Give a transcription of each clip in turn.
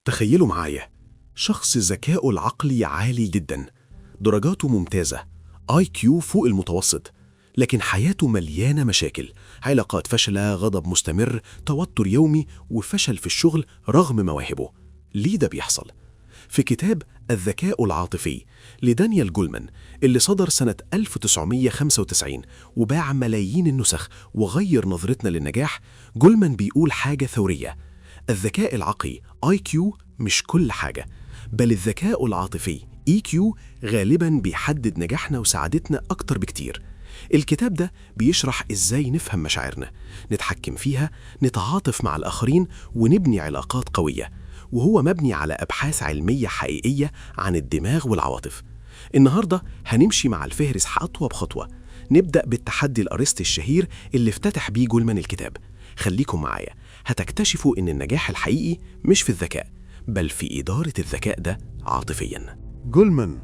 تخيلوا معايا شخص ذكائه العقلي عالي جدا، درجاته ممتازة، IQ فوق المتوسط، لكن حياته مليانة مشاكل، علاقات فاشلة، غضب مستمر، توتر يومي، وفشل في الشغل رغم مواهبه. ليه ده بيحصل؟ في كتاب الذكاء العاطفي لدانيال جولمان اللي صدر سنة 1995 وباع ملايين النسخ وغير نظرتنا للنجاح، جولمان بيقول حاجة ثورية: الذكاء العقلي IQ مش كل حاجة، بل الذكاء العاطفي EQ غالباً بيحدد نجاحنا وسعادتنا أكتر بكتير. الكتاب ده بيشرح إزاي نفهم مشاعرنا، نتحكم فيها، نتعاطف مع الآخرين، ونبني علاقات قوية، وهو مبني على أبحاث علمية حقيقية عن الدماغ والعواطف. النهاردة هنمشي مع الفهرس خطوة بخطوة. نبدأ بالتحدي الأرسطي الشهير اللي افتتح بيه جولمان الكتاب. خليكم معايا، هتكتشفوا إن النجاح الحقيقي مش في الذكاء، بل في إدارة الذكاء ده عاطفياً. جولمان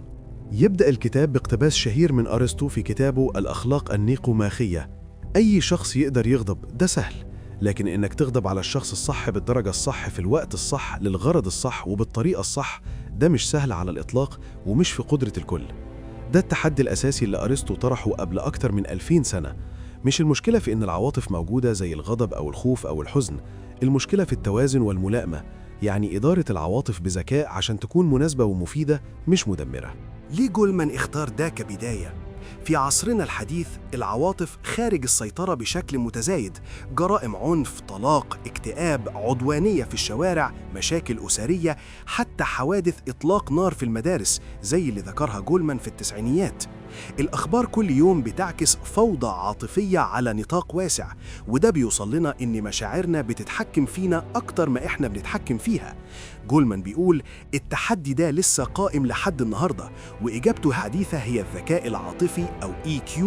يبدأ الكتاب باقتباس شهير من أرسطو في كتابه الأخلاق النيقوماخية: أي شخص يقدر يغضب، ده سهل، لكن إنك تغضب على الشخص الصح بالدرجة الصح في الوقت الصح للغرض الصح وبالطريقة الصح، ده مش سهل على الإطلاق ومش في قدرة الكل. ده التحدي الأساسي اللي أرسطو طرحه قبل أكتر من 2000 سنة. مش المشكلة في إن العواطف موجودة زي الغضب أو الخوف أو الحزن، المشكلة في التوازن والملائمة، يعني إدارة العواطف بذكاء عشان تكون مناسبة ومفيدة مش مدمرة. ليه جولمان اختار ده كبداية؟ في عصرنا الحديث العواطف خارج السيطرة بشكل متزايد، جرائم عنف، طلاق، اكتئاب، عدوانية في الشوارع، مشاكل أسرية، حتى حوادث إطلاق نار في المدارس زي اللي ذكرها جولمان في التسعينيات. الأخبار كل يوم بتعكس فوضى عاطفية على نطاق واسع، وده بيوصل لنا إن مشاعرنا بتتحكم فينا أكتر ما إحنا بنتحكم فيها. جولمان بيقول التحدي ده لسه قائم لحد النهاردة، وإجابته حديثة هي الذكاء العاطفي أو EQ،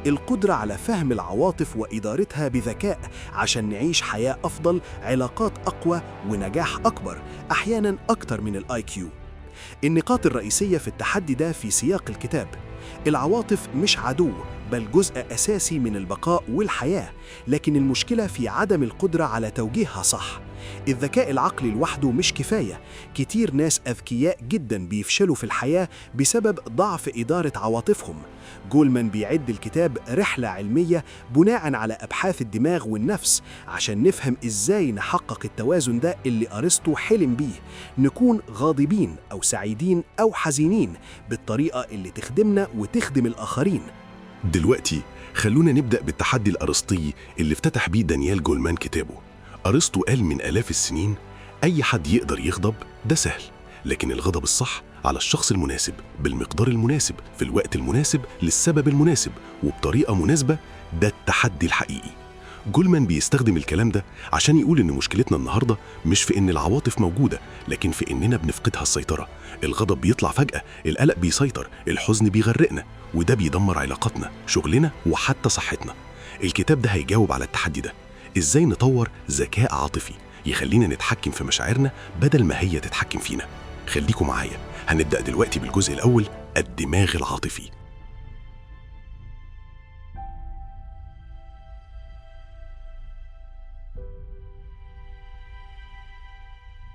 القدرة على فهم العواطف وإدارتها بذكاء عشان نعيش حياة أفضل، علاقات أقوى، ونجاح أكبر، أحياناً أكتر من الIQ. النقاط الرئيسية في التحدي ده في سياق الكتاب: العواطف مش عدو، بل جزء أساسي من البقاء والحياة، لكن المشكلة في عدم القدرة على توجيهها صح. الذكاء العقلي لوحده مش كفاية، كتير ناس أذكياء جدا بيفشلوا في الحياة بسبب ضعف إدارة عواطفهم. جولمان بيعد الكتاب رحلة علمية بناء على أبحاث الدماغ والنفس عشان نفهم إزاي نحقق التوازن ده اللي أرسطو حلم بيه، نكون غاضبين أو سعيدين أو حزينين بالطريقة اللي تخدمنا وتخدم الآخرين. دلوقتي خلونا نبدأ بالتحدي الأرسطي اللي افتتح بيه دانيال جولمان كتابه. أرسطو قال من آلاف السنين أي حد يقدر يغضب، ده سهل، لكن الغضب الصح على الشخص المناسب بالمقدار المناسب في الوقت المناسب للسبب المناسب وبطريقة مناسبة، ده التحدي الحقيقي. جولمان بيستخدم الكلام ده عشان يقول إن مشكلتنا النهاردة مش في إن العواطف موجودة، لكن في إننا بنفقدها السيطرة. الغضب بيطلع فجأة، القلق بيسيطر، الحزن بيغرقنا، وده بيدمر علاقاتنا، شغلنا، وحتى صحتنا. الكتاب ده هيجاوب على التحدي ده: إزاي نطور ذكاء عاطفي يخلينا نتحكم في مشاعرنا بدل ما هي تتحكم فينا. خليكم معايا، هنبدأ دلوقتي بالجزء الأول، الدماغ العاطفي.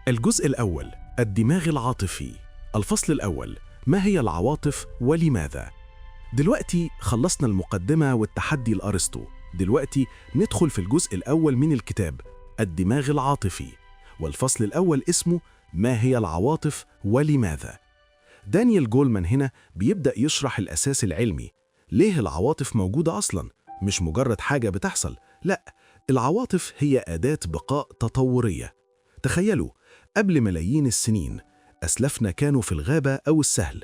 الجزء الأول، الدماغ العاطفي. الفصل الأول، ما هي العواطف ولماذا؟ دلوقتي خلصنا المقدمة والتحدي الأرسطو، دلوقتي ندخل في الجزء الأول من الكتاب، الدماغ العاطفي، والفصل الأول اسمه ما هي العواطف ولماذا؟ دانيال جولمان هنا بيبدأ يشرح الأساس العلمي. ليه العواطف موجودة أصلاً؟ مش مجرد حاجة بتحصل، لأ، العواطف هي أداة بقاء تطورية. تخيلوا، قبل ملايين السنين أسلافنا كانوا في الغابة أو السهل،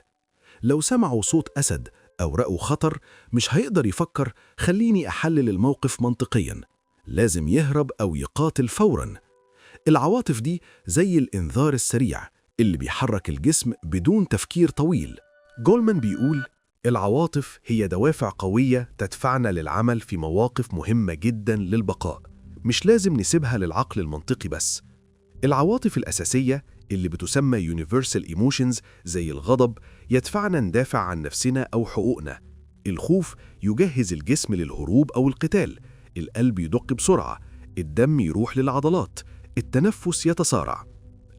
لو سمعوا صوت أسد أو رأوا خطر مش هيقدر يفكر خليني أحلل الموقف منطقياً، لازم يهرب أو يقاتل فوراً. العواطف دي زي الإنذار السريع اللي بيحرك الجسم بدون تفكير طويل. جولمان بيقول العواطف هي دوافع قوية تدفعنا للعمل في مواقف مهمة جداً للبقاء، مش لازم نسيبها للعقل المنطقي بس. العواطف الأساسية اللي بتسمى Universal Emotions زي الغضب يدفعنا ندافع عن نفسنا أو حقوقنا، الخوف يجهز الجسم للهروب أو القتال، القلب يدق بسرعة، الدم يروح للعضلات، التنفس يتسارع.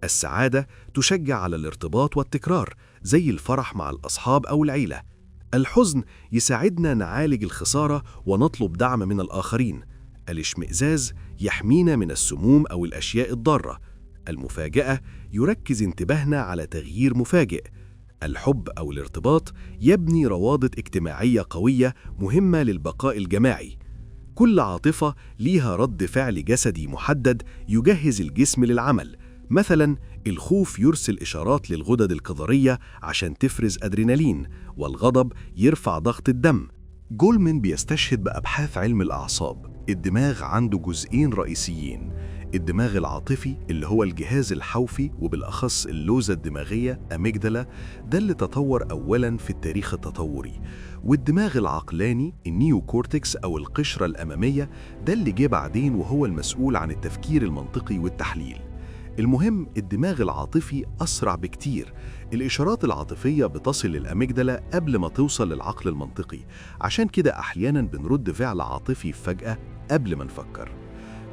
السعادة تشجع على الارتباط والتكرار زي الفرح مع الأصحاب أو العيلة. الحزن يساعدنا نعالج الخسارة ونطلب دعم من الآخرين. الاشمئزاز يحمينا من السموم أو الأشياء الضارة. المفاجأة يركز انتباهنا على تغيير مفاجئ. الحب أو الارتباط يبني روابط اجتماعية قوية مهمة للبقاء الجماعي. كل عاطفة ليها رد فعل جسدي محدد يجهز الجسم للعمل. مثلاً الخوف يرسل إشارات للغدد الكظرية عشان تفرز أدرينالين، والغضب يرفع ضغط الدم. جولمان بيستشهد بأبحاث علم الأعصاب. الدماغ عنده جزئين رئيسيين: الدماغ العاطفي اللي هو الجهاز الحوفي وبالأخص اللوزة الدماغية أميجدالا، ده اللي تطور أولاً في التاريخ التطوري، والدماغ العقلاني النيوكورتكس أو القشرة الأمامية، ده اللي جه بعدين وهو المسؤول عن التفكير المنطقي والتحليل. المهم الدماغ العاطفي أسرع بكتير. الإشارات العاطفية بتصل للأميجدالا قبل ما توصل للعقل المنطقي، عشان كده أحياناً بنرد فعل عاطفي فجأة قبل ما نفكر.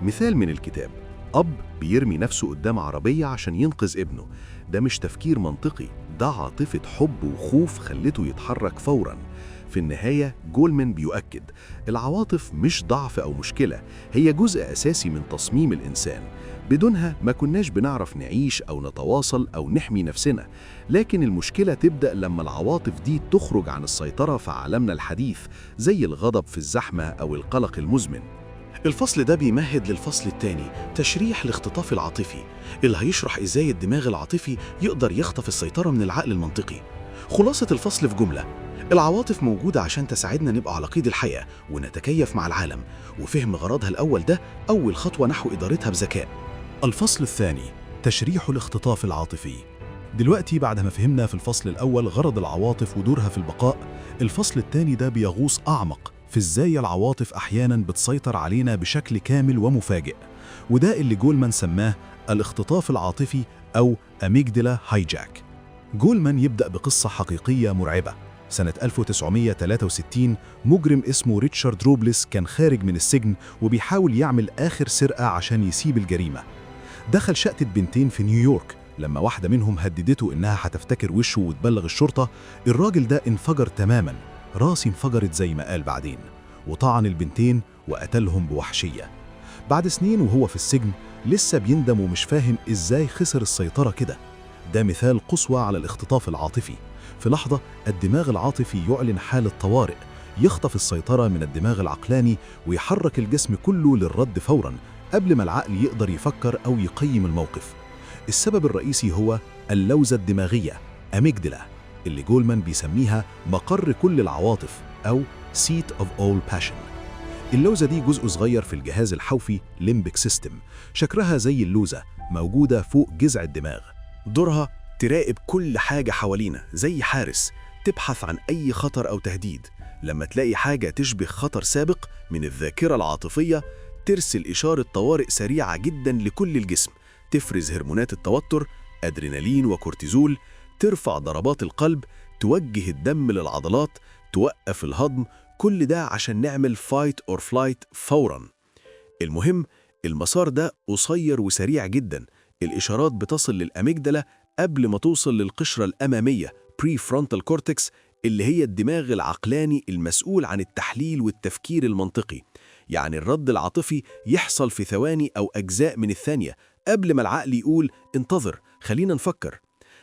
مثال من الكتاب: أب بيرمي نفسه قدام عربية عشان ينقذ ابنه. ده مش تفكير منطقي، ده عاطفة حب وخوف خلته يتحرك فوراً. في النهاية جولمان بيؤكد العواطف مش ضعف أو مشكلة، هي جزء أساسي من تصميم الإنسان. بدونها ما كناش بنعرف نعيش أو نتواصل أو نحمي نفسنا. لكن المشكلة تبدأ لما العواطف دي تخرج عن السيطرة في عالمنا الحديث، زي الغضب في الزحمة أو القلق المزمن. الفصل ده بيمهد للفصل الثاني، تشريح الاختطاف العاطفي، اللي هيشرح إزاي الدماغ العاطفي يقدر يخطف السيطرة من العقل المنطقي. خلاصة الفصل في جملة: العواطف موجودة عشان تساعدنا نبقى على قيد الحياة ونتكيف مع العالم، وفهم غرضها الأول ده أول خطوة نحو إدارتها بذكاء. الفصل الثاني: تشريح الاختطاف العاطفي. دلوقتي بعد ما فهمنا في الفصل الأول غرض العواطف ودورها في البقاء، الفصل الثاني ده بيغوص أعمق في إزاي العواطف أحياناً بتسيطر علينا بشكل كامل ومفاجئ، وده اللي جولمان سماه الاختطاف العاطفي أو أميجدالا هايجاك. جولمان يبدأ بقصة حقيقية مرعبة. سنة 1963 مجرم اسمه ريتشارد روبلس كان خارج من السجن وبيحاول يعمل آخر سرقة عشان يسيب الجريمة. دخل شقة بنتين في نيويورك. لما واحدة منهم هددته إنها هتفتكر وشه وتبلغ الشرطة، الراجل ده انفجر تماماً، راسي انفجرت زي ما قال بعدين، وطعن البنتين وقتلهم بوحشية. بعد سنين وهو في السجن لسه بيندم ومش فاهم إزاي خسر السيطرة كده. ده مثال قصوى على الاختطاف العاطفي. في لحظة الدماغ العاطفي يعلن حالة طوارئ، يخطف السيطرة من الدماغ العقلاني ويحرك الجسم كله للرد فوراً قبل ما العقل يقدر يفكر أو يقيم الموقف. السبب الرئيسي هو اللوزة الدماغية أميجدالا، اللي جولمان بيسميها مقر كل العواطف أو Seat of all Passion. اللوزة دي جزء صغير في الجهاز الحوفي Limbic System، شكلها زي اللوزة موجودة فوق جذع الدماغ. دورها تراقب كل حاجة حوالينا زي حارس، تبحث عن أي خطر أو تهديد. لما تلاقي حاجة تشبه خطر سابق من الذاكرة العاطفية، ترسل إشارة طوارئ سريعة جدا لكل الجسم، تفرز هرمونات التوتر أدرينالين وكورتيزول، ترفع ضربات القلب، توجه الدم للعضلات، توقف الهضم، كل ده عشان نعمل fight or flight فوراً. المهم المسار ده قصير وسريع جدا. الإشارات بتصل للأميجدالا قبل ما توصل للقشرة الأمامية prefrontal cortex، اللي هي الدماغ العقلاني المسؤول عن التحليل والتفكير المنطقي. يعني الرد العاطفي يحصل في ثواني أو أجزاء من الثانية قبل ما العقل يقول انتظر خلينا نفكر.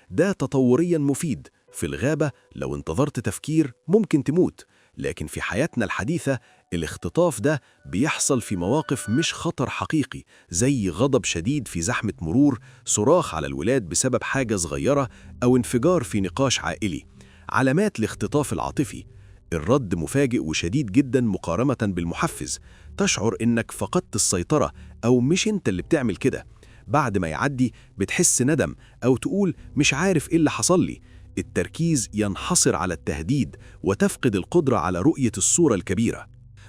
ده تطوريا مفيد. في الغابة لو انتظرت تفكير ممكن تموت، لكن في حياتنا الحديثة الاختطاف ده بيحصل في مواقف مش خطر حقيقي، زي غضب شديد في زحمة مرور، صراخ على الولاد بسبب حاجة صغيرة، أو انفجار في نقاش عائلي. علامات الاختطاف العاطفي: الرد مفاجئ وشديد جدا مقارنة بالمحفز، تشعر إنك فقدت السيطرة أو مش أنت اللي بتعمل كده. بعد ما يعدي بتحس ندم أو تقول مش عارف إيه اللي حصل لي. التركيز ينحصر على التهديد وتفقد القدرة على رؤية الصورة الكبيرة.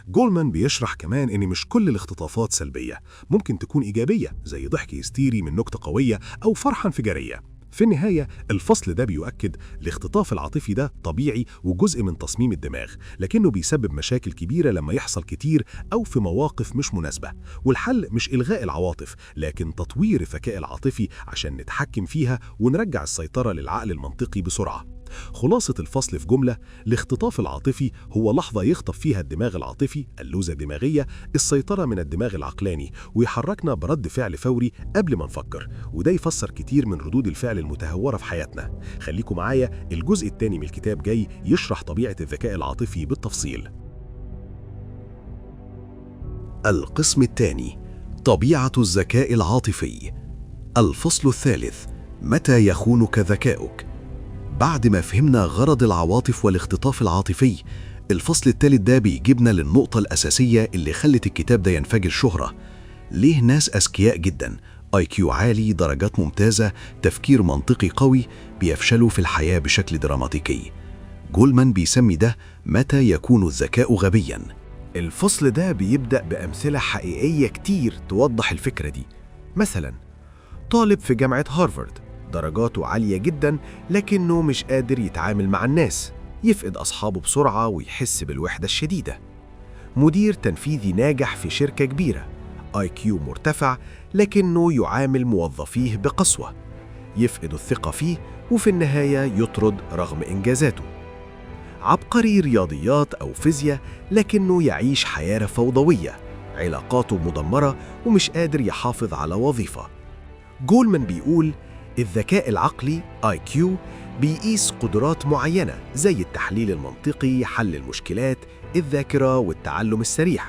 جولمان بيشرح كمان إن مش كل الاختطافات سلبية، ممكن تكون إيجابية زي ضحك هستيري من نكتة قوية أو فرحة انفجارية. في النهاية الفصل ده بيؤكد الاختطاف العاطفي ده طبيعي وجزء من تصميم الدماغ، لكنه بيسبب مشاكل كبيرة لما يحصل كتير أو في مواقف مش مناسبة. والحل مش إلغاء العواطف، لكن تطوير الذكاء العاطفي عشان نتحكم فيها ونرجع السيطرة للعقل المنطقي بسرعة. خلاصة الفصل في جملة: الاختطاف العاطفي هو لحظة يخطف فيها الدماغ العاطفي، اللوزة الدماغية، السيطرة من الدماغ العقلاني ويحركنا برد فعل فوري قبل ما نفكر، وده يفسر كتير من ردود الفعل المتهورة في حياتنا. خليكم معايا، الجزء الثاني من الكتاب جاي يشرح طبيعة الذكاء العاطفي بالتفصيل. القسم الثاني: طبيعة الذكاء العاطفي. الفصل الثالث: متى يخونك ذكاؤك؟ بعد ما فهمنا غرض العواطف والاختطاف العاطفي، الفصل الثالث ده بيجيبنا للنقطة الأساسية اللي خلت الكتاب ده ينفجر شهرة. ليه ناس أذكياء جدا، IQ عالي، درجات ممتازة، تفكير منطقي قوي، بيفشلوا في الحياة بشكل دراماتيكي؟ جولمان بيسمي ده متى يكون الذكاء غبيا. الفصل ده بيبدأ بأمثلة حقيقية كتير توضح الفكرة دي. مثلا طالب في جامعة هارفارد درجاته عالية جدا لكنه مش قادر يتعامل مع الناس، يفقد أصحابه بسرعة ويحس بالوحدة الشديدة. مدير تنفيذي ناجح في شركة كبيرة، IQ مرتفع لكنه يعامل موظفيه بقسوة، يفقد الثقة فيه وفي النهاية يطرد رغم إنجازاته. عبقري رياضيات أو فيزياء لكنه يعيش حياة فوضوية، علاقاته مدمرة ومش قادر يحافظ على وظيفة. جولمان بيقول الذكاء العقلي IQ بيقيس قدرات معينة زي التحليل المنطقي، حل المشكلات، الذاكرة والتعلم السريع،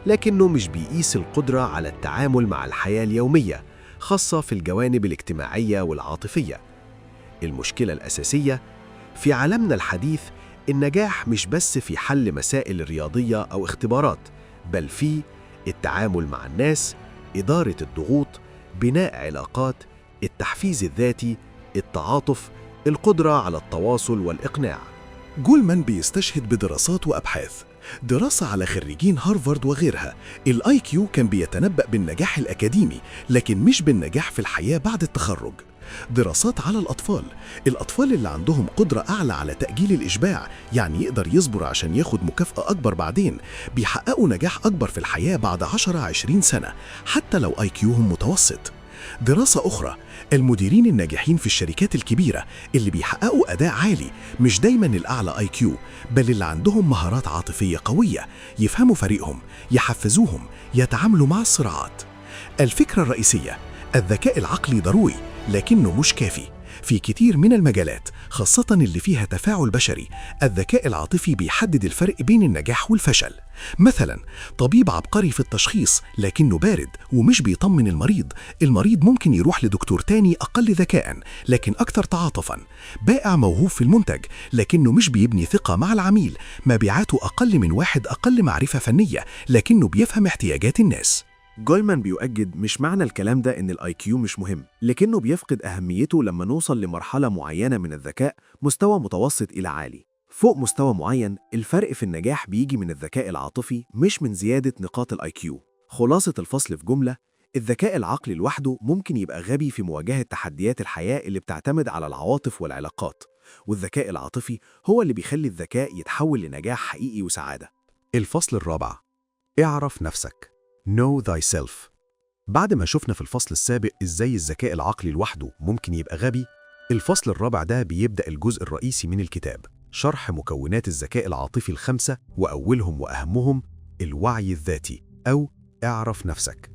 لكنه مش بيقيس القدرة على التعامل مع الحياة اليومية، خاصة في الجوانب الاجتماعية والعاطفية. المشكلة الأساسية في عالمنا الحديث النجاح مش بس في حل مسائل رياضية أو اختبارات، بل في التعامل مع الناس، إدارة الضغوط، بناء علاقات، التحفيز الذاتي، التعاطف، القدرة على التواصل والإقناع. جولمان بيستشهد بدراسات وأبحاث. دراسة على خريجين هارفارد وغيرها، الIQ كان بيتنبأ بالنجاح الأكاديمي لكن مش بالنجاح في الحياة بعد التخرج. دراسات على الأطفال اللي عندهم قدرة أعلى على تأجيل الإشباع، يعني يقدر يصبر عشان ياخد مكافأة أكبر بعدين، بيحققوا نجاح أكبر في الحياة بعد 10-20 سنة حتى لو IQهم متوسط. دراسة أخرى، المديرين الناجحين في الشركات الكبيرة اللي بيحققوا أداء عالي مش دايماً الأعلى IQ، بل اللي عندهم مهارات عاطفية قوية، يفهموا فريقهم، يحفزوهم، يتعاملوا مع الصراعات. الفكرة الرئيسية: الذكاء العقلي ضروري لكنه مش كافي. في كتير من المجالات خاصة اللي فيها تفاعل بشري، الذكاء العاطفي بيحدد الفرق بين النجاح والفشل. مثلا طبيب عبقري في التشخيص لكنه بارد ومش بيطمن المريض ممكن يروح لدكتور تاني أقل ذكاء لكن أكثر تعاطفا. بائع موهوب في المنتج لكنه مش بيبني ثقة مع العميل، مبيعاته أقل من واحد أقل معرفة فنية لكنه بيفهم احتياجات الناس. جولمان بيؤكد مش معنى الكلام ده إن الIQ مش مهم، لكنه بيفقد أهميته لما نوصل لمرحلة معينة من الذكاء، مستوى متوسط إلى عالي. فوق مستوى معين الفرق في النجاح بيجي من الذكاء العاطفي مش من زيادة نقاط الIQ. خلاصة الفصل في جملة: الذكاء العقلي لوحده ممكن يبقى غبي في مواجهة تحديات الحياة اللي بتعتمد على العواطف والعلاقات، والذكاء العاطفي هو اللي بيخلي الذكاء يتحول لنجاح حقيقي وسعادة. الفصل الرابع: اعرف نفسك. Know thyself. بعد ما شفنا في الفصل السابق إزاي الذكاء العقلي لوحده ممكن يبقى غبي، الفصل الرابع ده بيبدأ الجزء الرئيسي من الكتاب، شرح مكونات الذكاء العاطفي ال5، وأولهم وأهمهم الوعي الذاتي أو اعرف نفسك.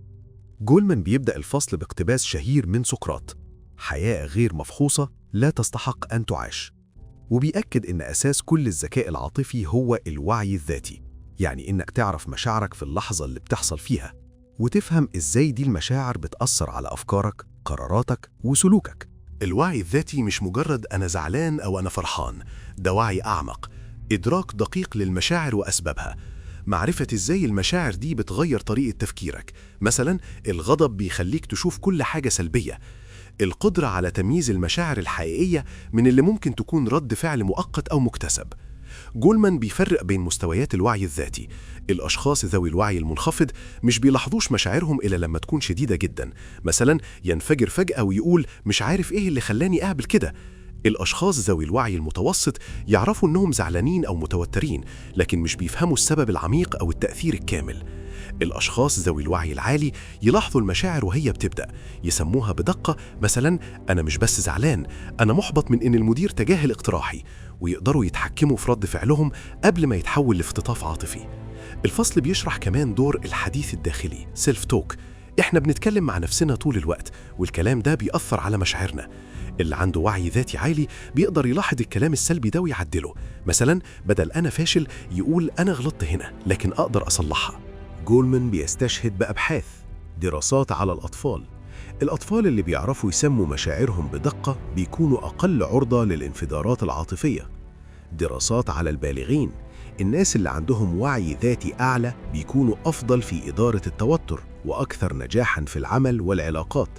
جولمان بيبدأ الفصل باقتباس شهير من سقراط: حياة غير مفحوصة لا تستحق أن تعاش. وبيأكد إن أساس كل الذكاء العاطفي هو الوعي الذاتي، يعني إنك تعرف مشاعرك في اللحظة اللي بتحصل فيها، وتفهم إزاي دي المشاعر بتأثر على أفكارك، قراراتك وسلوكك. الوعي الذاتي مش مجرد أنا زعلان أو أنا فرحان، ده وعي أعمق، إدراك دقيق للمشاعر وأسبابها، معرفة إزاي المشاعر دي بتغير طريقة تفكيرك. مثلا الغضب بيخليك تشوف كل حاجة سلبية، القدرة على تمييز المشاعر الحقيقية من اللي ممكن تكون رد فعل مؤقت أو مكتسب. جولمان بيفرق بين مستويات الوعي الذاتي. الأشخاص ذوي الوعي المنخفض مش بيلاحظوش مشاعرهم إلا لما تكون شديدة جدا، مثلا ينفجر فجأة ويقول مش عارف إيه اللي خلاني أعمل كده. الأشخاص ذوي الوعي المتوسط يعرفوا إنهم زعلانين أو متوترين، لكن مش بيفهموا السبب العميق أو التأثير الكامل. الأشخاص ذوي الوعي العالي يلاحظوا المشاعر وهي بتبدأ، يسموها بدقة مثلا أنا مش بس زعلان، أنا محبط من إن المدير تجاهل اقتراحي، ويقدروا يتحكموا في رد فعلهم قبل ما يتحول لاختطاف عاطفي. الفصل بيشرح كمان دور الحديث الداخلي سيلف توك. إحنا بنتكلم مع نفسنا طول الوقت، والكلام ده بيأثر على مشاعرنا. اللي عنده وعي ذاتي عالي بيقدر يلاحظ الكلام السلبي ده ويعدله، مثلا بدل أنا فاشل يقول أنا غلطت هنا لكن أقدر أصلحها. جولمان بيستشهد بأبحاث، دراسات على الأطفال. الأطفال اللي بيعرفوا يسموا مشاعرهم بدقة بيكونوا أقل عرضة للانفجارات العاطفية. دراسات على البالغين، الناس اللي عندهم وعي ذاتي أعلى بيكونوا أفضل في إدارة التوتر وأكثر نجاحاً في العمل والعلاقات.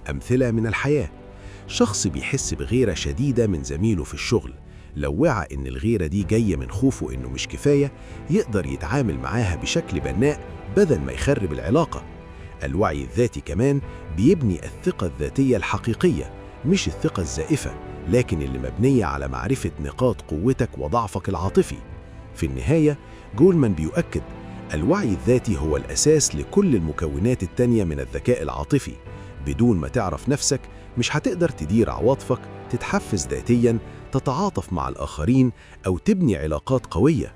أمثلة من الحياة: شخص بيحس بغيرة شديدة من زميله في الشغل، لو وعى إن الغيرة دي جاية من خوفه إنه مش كفاية يقدر يتعامل معاها بشكل بناء بدل ما يخرب العلاقة. الوعي الذاتي كمان بيبني الثقة الذاتية الحقيقية، مش الثقة الزائفة، لكن اللي مبنية على معرفة نقاط قوتك وضعفك العاطفي. في النهاية جولمان بيؤكد الوعي الذاتي هو الأساس لكل المكونات التانية من الذكاء العاطفي. بدون ما تعرف نفسك مش هتقدر تدير عواطفك، تتحفز ذاتياً، تتعاطف مع الآخرين أو تبني علاقات قوية.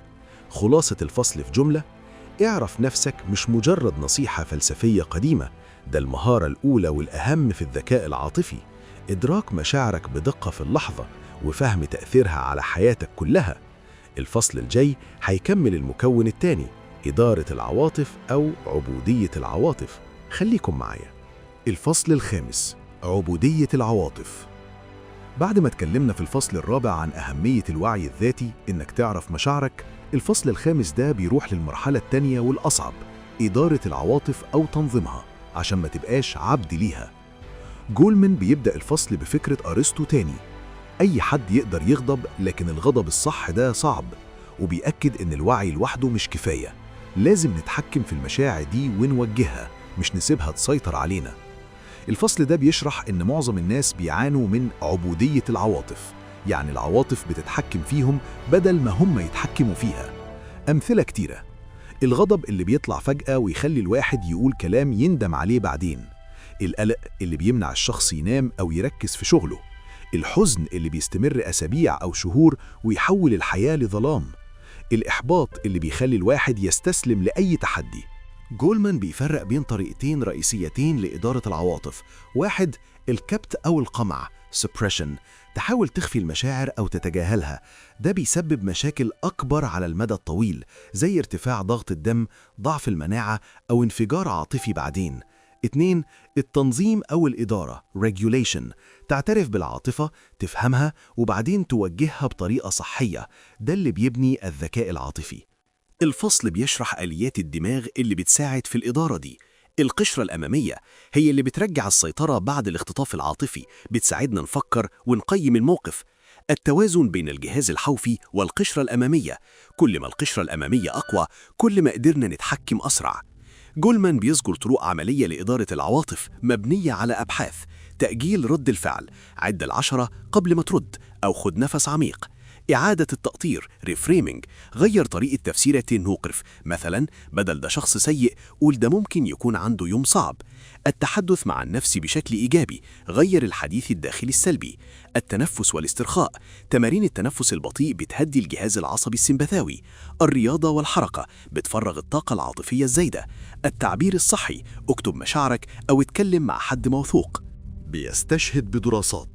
خلاصة الفصل في جملة: اعرف نفسك مش مجرد نصيحة فلسفية قديمة، ده المهارة الأولى والأهم في الذكاء العاطفي. إدراك مشاعرك بدقة في اللحظة وفهم تأثيرها على حياتك كلها. الفصل الجاي هيكمل المكون الثاني، إدارة العواطف أو عبودية العواطف. خليكم معايا. الفصل الخامس، عبودية العواطف. بعد ما اتكلمنا في الفصل الرابع عن أهمية الوعي الذاتي إنك تعرف مشاعرك، الفصل الخامس ده بيروح للمرحلة التانية والأصعب، إدارة العواطف أو تنظيمها عشان ما تبقاش عبد ليها. جولمان بيبدأ الفصل بفكرة أرسطو تاني: أي حد يقدر يغضب، لكن الغضب الصح ده صعب، وبيأكد إن الوعي لوحده مش كفاية، لازم نتحكم في المشاعر دي ونوجهها، مش نسيبها تسيطر علينا. الفصل ده بيشرح إن معظم الناس بيعانوا من عبودية العواطف، يعني العواطف بتتحكم فيهم بدل ما هم يتحكموا فيها. أمثلة كتيرة: الغضب اللي بيطلع فجأة ويخلي الواحد يقول كلام يندم عليه بعدين، القلق اللي بيمنع الشخص ينام أو يركز في شغله، الحزن اللي بيستمر أسابيع أو شهور ويحول الحياة لظلام، الإحباط اللي بيخلي الواحد يستسلم لأي تحدي. جولمان بيفرق بين طريقتين رئيسيتين لإدارة العواطف: واحد، الكبت أو القمع suppression، تحاول تخفي المشاعر أو تتجاهلها، ده بيسبب مشاكل أكبر على المدى الطويل زي ارتفاع ضغط الدم، ضعف المناعة أو انفجار عاطفي بعدين. 2، التنظيم أو الإدارة regulation، تعترف بالعاطفة، تفهمها وبعدين توجهها بطريقة صحية، ده اللي بيبني الذكاء العاطفي. الفصل بيشرح آليات الدماغ اللي بتساعد في الإدارة دي. القشرة الأمامية هي اللي بترجع السيطرة بعد الاختطاف العاطفي، بتساعدنا نفكر ونقيم الموقف. التوازن بين الجهاز الحوفي والقشرة الأمامية، كل ما القشرة الأمامية أقوى كل ما قدرنا نتحكم أسرع. جولمان بيذكر طرق عملية لإدارة العواطف مبنية على أبحاث: تأجيل رد الفعل، عد 10 قبل ما ترد، أو خد نفس عميق. إعادة التأطير ريفريمينج، غير طريقة تفسيرك نوقف، مثلا بدل ده شخص سيء قول ده ممكن يكون عنده يوم صعب. التحدث مع النفس بشكل إيجابي، غير الحديث الداخلي السلبي. التنفس والاسترخاء، تمارين التنفس البطيء بتهدي الجهاز العصبي السمبثاوي. الرياضة والحركة بتفرغ الطاقة العاطفية الزايدة. التعبير الصحي، اكتب مشاعرك أو اتكلم مع حد موثوق. بيستشهد بدراسات: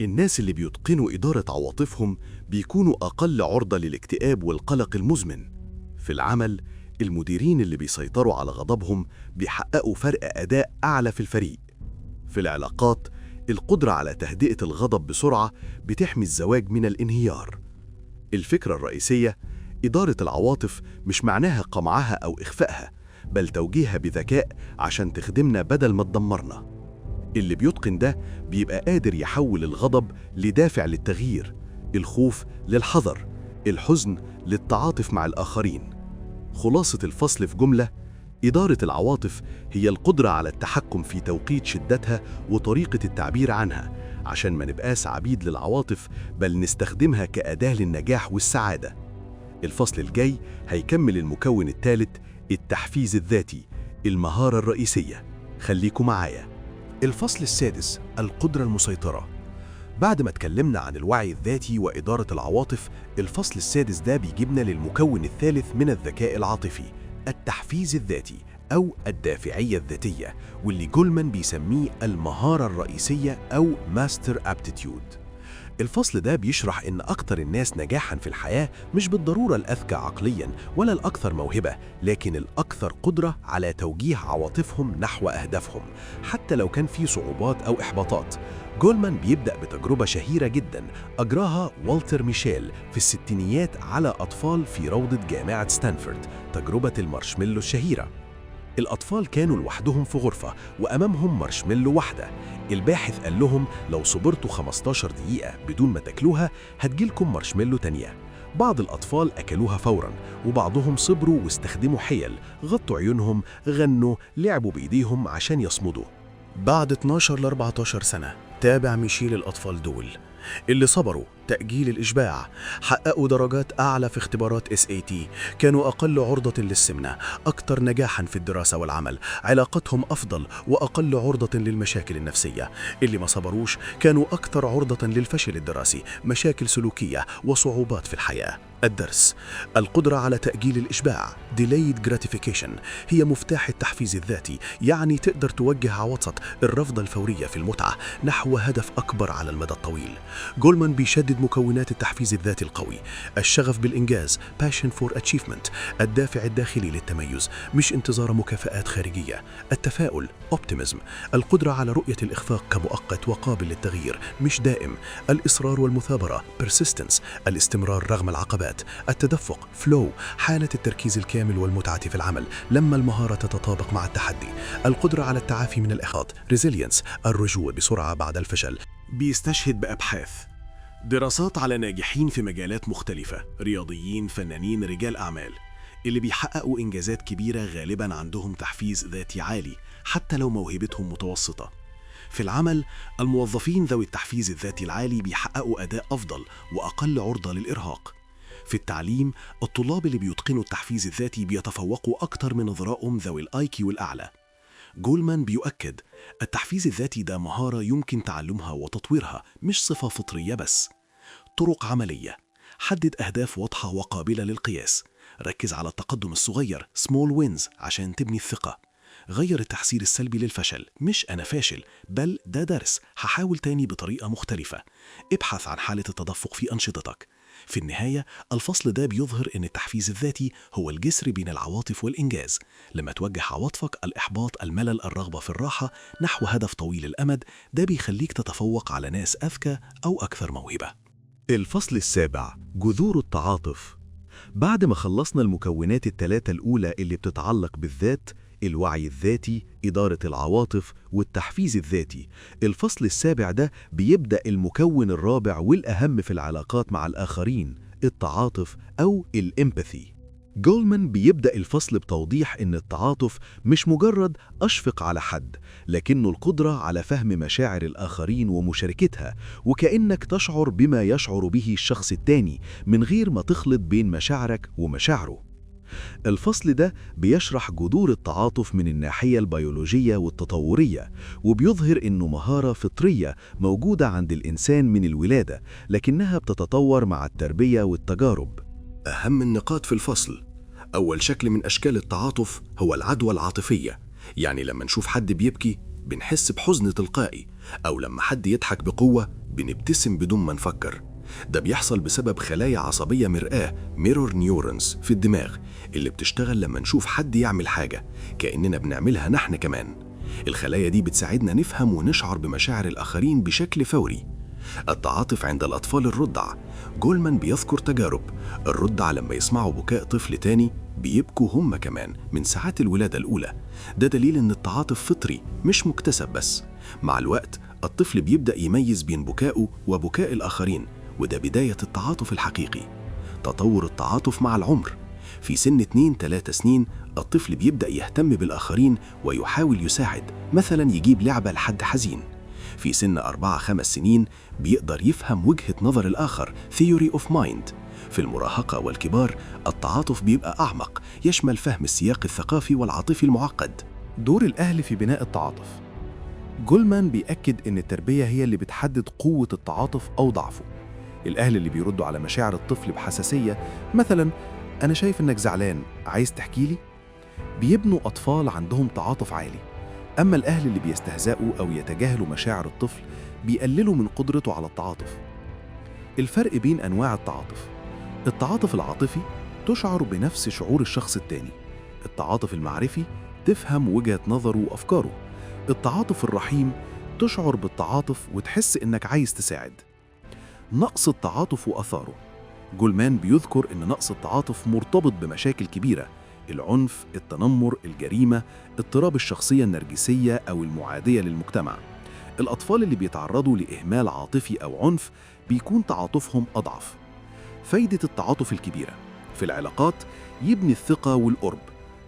الناس اللي بيتقنوا إدارة عواطفهم بيكونوا أقل عرضة للاكتئاب والقلق المزمن. في العمل، المديرين اللي بيسيطروا على غضبهم بيحققوا فرق أداء أعلى في الفريق. في العلاقات، القدرة على تهدئة الغضب بسرعة بتحمي الزواج من الانهيار. الفكرة الرئيسية: إدارة العواطف مش معناها قمعها أو إخفائها، بل توجيهها بذكاء عشان تخدمنا بدل ما تدمرنا. اللي بيتقن ده بيبقى قادر يحول الغضب لدافع للتغيير، الخوف للحذر، الحزن للتعاطف مع الآخرين. خلاصة الفصل في جملة: إدارة العواطف هي القدرة على التحكم في توقيت شدتها وطريقة التعبير عنها، عشان ما نبقاش عبيد للعواطف بل نستخدمها كأداة للنجاح والسعادة. الفصل الجاي هيكمل المكون الثالث، التحفيز الذاتي، المهارة الرئيسية. خليكم معايا. الفصل السادس، القدرة المسيطرة. بعد ما اتكلمنا عن الوعي الذاتي وإدارة العواطف، الفصل السادس ده بيجيبنا للمكون الثالث من الذكاء العاطفي، التحفيز الذاتي أو الدافعية الذاتية، واللي جولمان بيسميه المهارة الرئيسية أو ماستر ابتيتيود. الفصل ده بيشرح إن أكتر الناس نجاحاً في الحياة مش بالضرورة الأذكى عقلياً ولا الأكثر موهبة، لكن الأكثر قدرة على توجيه عواطفهم نحو أهدافهم حتى لو كان في صعوبات أو إحباطات. جولمان بيبدأ بتجربة شهيرة جداً أجراها والتر ميشيل في الستينيات على أطفال في روضة جامعة ستانفورد، تجربة المارشميلو الشهيرة. الأطفال كانوا لوحدهم في غرفة وأمامهم مارشميلو واحدة. الباحث قال لهم لو صبرتوا 15 دقيقة بدون ما تاكلوها هتجيلكم مارشميلو تانية. بعض الأطفال أكلوها فوراً، وبعضهم صبروا واستخدموا حيل، غطوا عيونهم، غنوا، لعبوا بإيديهم عشان يصمدوا. بعد 12 ل 14 سنة تابع ميشيل الأطفال دول اللي صبروا تأجيل الإشباع، حققوا درجات أعلى في اختبارات SAT، كانوا أقل عرضة للسمنة، أكثر نجاحاً في الدراسة والعمل، علاقتهم أفضل وأقل عرضة للمشاكل النفسية. اللي ما صبروش كانوا أكثر عرضة للفشل الدراسي، مشاكل سلوكية وصعوبات في الحياة. الدرس: القدرة على تأجيل الإشباع Delayed Gratification هي مفتاح التحفيز الذاتي، يعني تقدر توجه عواطفك الرفض الفورية في المتعة نحو هدف أكبر على المدى الطويل. جولمان بيشدد مكونات التحفيز الذاتي القوي: الشغف بالإنجاز Passion for Achievement، الدافع الداخلي للتميز مش انتظار مكافآت خارجية، التفاؤل Optimism، القدرة على رؤية الإخفاق كمؤقت وقابل للتغيير مش دائم، الإصرار والمثابرة Persistence، الاستمرار رغم العقبات، التدفق Flow، حالة التركيز الكامل والمتعة في العمل لما المهارة تتطابق مع التحدي، القدرة على التعافي من الإحباط Resilience، الرجوع بسرعة بعد الفشل. بيستشهد بأبحاث، دراسات على ناجحين في مجالات مختلفة، رياضيين، فنانين، رجال أعمال. اللي بيحققوا إنجازات كبيرة غالباً عندهم تحفيز ذاتي عالي حتى لو موهبتهم متوسطة. في العمل، الموظفين ذوي التحفيز الذاتي العالي بيحققوا أداء أفضل وأقل عرضة للإرهاق. في التعليم، الطلاب اللي بيتقنوا التحفيز الذاتي بيتفوقوا أكتر من نظرائهم ذوي الآي كيو الأعلى. جولمان بيؤكد التحفيز الذاتي ده مهارة يمكن تعلمها وتطويرها، مش صفة فطرية بس. طرق عملية: حدد أهداف واضحة وقابلة للقياس، ركز على التقدم الصغير Small Wins عشان تبني الثقة. غير التحسير السلبي للفشل، مش أنا فاشل بل ده درس هحاول تاني بطريقة مختلفة. ابحث عن حالة التدفق في أنشطتك. في النهاية، الفصل ده بيظهر إن التحفيز الذاتي هو الجسر بين العواطف والإنجاز. لما توجه عواطفك الإحباط، الملل، الرغبة في الراحة نحو هدف طويل الأمد، ده بيخليك تتفوق على ناس أذكى أو أكثر موهبة. الفصل السابع، جذور التعاطف. بعد ما خلصنا المكونات الثلاثة الأولى اللي بتتعلق بالذات، الوعي الذاتي، إدارة العواطف، والتحفيز الذاتي، الفصل السابع ده بيبدأ المكون الرابع والأهم في العلاقات مع الآخرين، التعاطف أو الإمباثي. جولمان بيبدأ الفصل بتوضيح إن التعاطف مش مجرد أشفق على حد، لكنه القدرة على فهم مشاعر الآخرين ومشاركتها، وكأنك تشعر بما يشعر به الشخص التاني من غير ما تخلط بين مشاعرك ومشاعره. الفصل ده بيشرح جذور التعاطف من الناحية البيولوجية والتطورية، وبيظهر إنه مهارة فطرية موجودة عند الإنسان من الولادة، لكنها بتتطور مع التربية والتجارب. أهم النقاط في الفصل: أول شكل من أشكال التعاطف هو العدوى العاطفية، يعني لما نشوف حد بيبكي بنحس بحزن تلقائي، أو لما حد يضحك بقوة بنبتسم بدون ما نفكر. ده بيحصل بسبب خلايا عصبية مرآة ميرور نيورونز في الدماغ اللي بتشتغل لما نشوف حد يعمل حاجة كأننا بنعملها نحن كمان. الخلايا دي بتساعدنا نفهم ونشعر بمشاعر الآخرين بشكل فوري. التعاطف عند الأطفال الرضع: جولمان بيذكر تجارب الرضع لما يسمعوا بكاء طفل تاني بيبكوا هم كمان من ساعات الولادة الأولى. ده دليل إن التعاطف فطري مش مكتسب بس. مع الوقت الطفل بيبدأ يميز بين بكائه وبكاء الآخرين، وده بداية التعاطف الحقيقي. تطور التعاطف مع العمر. في سن 2-3 سنين الطفل بيبدأ يهتم بالآخرين ويحاول يساعد، مثلا يجيب لعبة لحد حزين. في سن 4-5 سنين بيقدر يفهم وجهة نظر الآخر Theory of Mind. في المراهقة والكبار التعاطف بيبقى أعمق، يشمل فهم السياق الثقافي والعاطفي المعقد. دور الأهل في بناء التعاطف. جولمان بيأكد إن التربية هي اللي بتحدد قوة التعاطف أو ضعفه. الأهل اللي بيردوا على مشاعر الطفل بحساسية، مثلا أنا شايف إنك زعلان، عايز تحكي لي؟ بيبنوا أطفال عندهم تعاطف عالي. أما الأهل اللي بيستهزئوا أو يتجاهلوا مشاعر الطفل بيقللوا من قدرته على التعاطف. الفرق بين أنواع التعاطف: التعاطف العاطفي تشعر بنفس شعور الشخص التاني. التعاطف المعرفي تفهم وجهة نظره وأفكاره. التعاطف الرحيم تشعر بالتعاطف وتحس إنك عايز تساعد. نقص التعاطف وأثاره. جولمان بيذكر إن نقص التعاطف مرتبط بمشاكل كبيرة: العنف، التنمر، الجريمة، اضطراب الشخصية النرجسية أو المعادية للمجتمع. الأطفال اللي بيتعرضوا لإهمال عاطفي أو عنف بيكون تعاطفهم أضعف. فايدة التعاطف الكبيرة: في العلاقات يبني الثقة والقرب،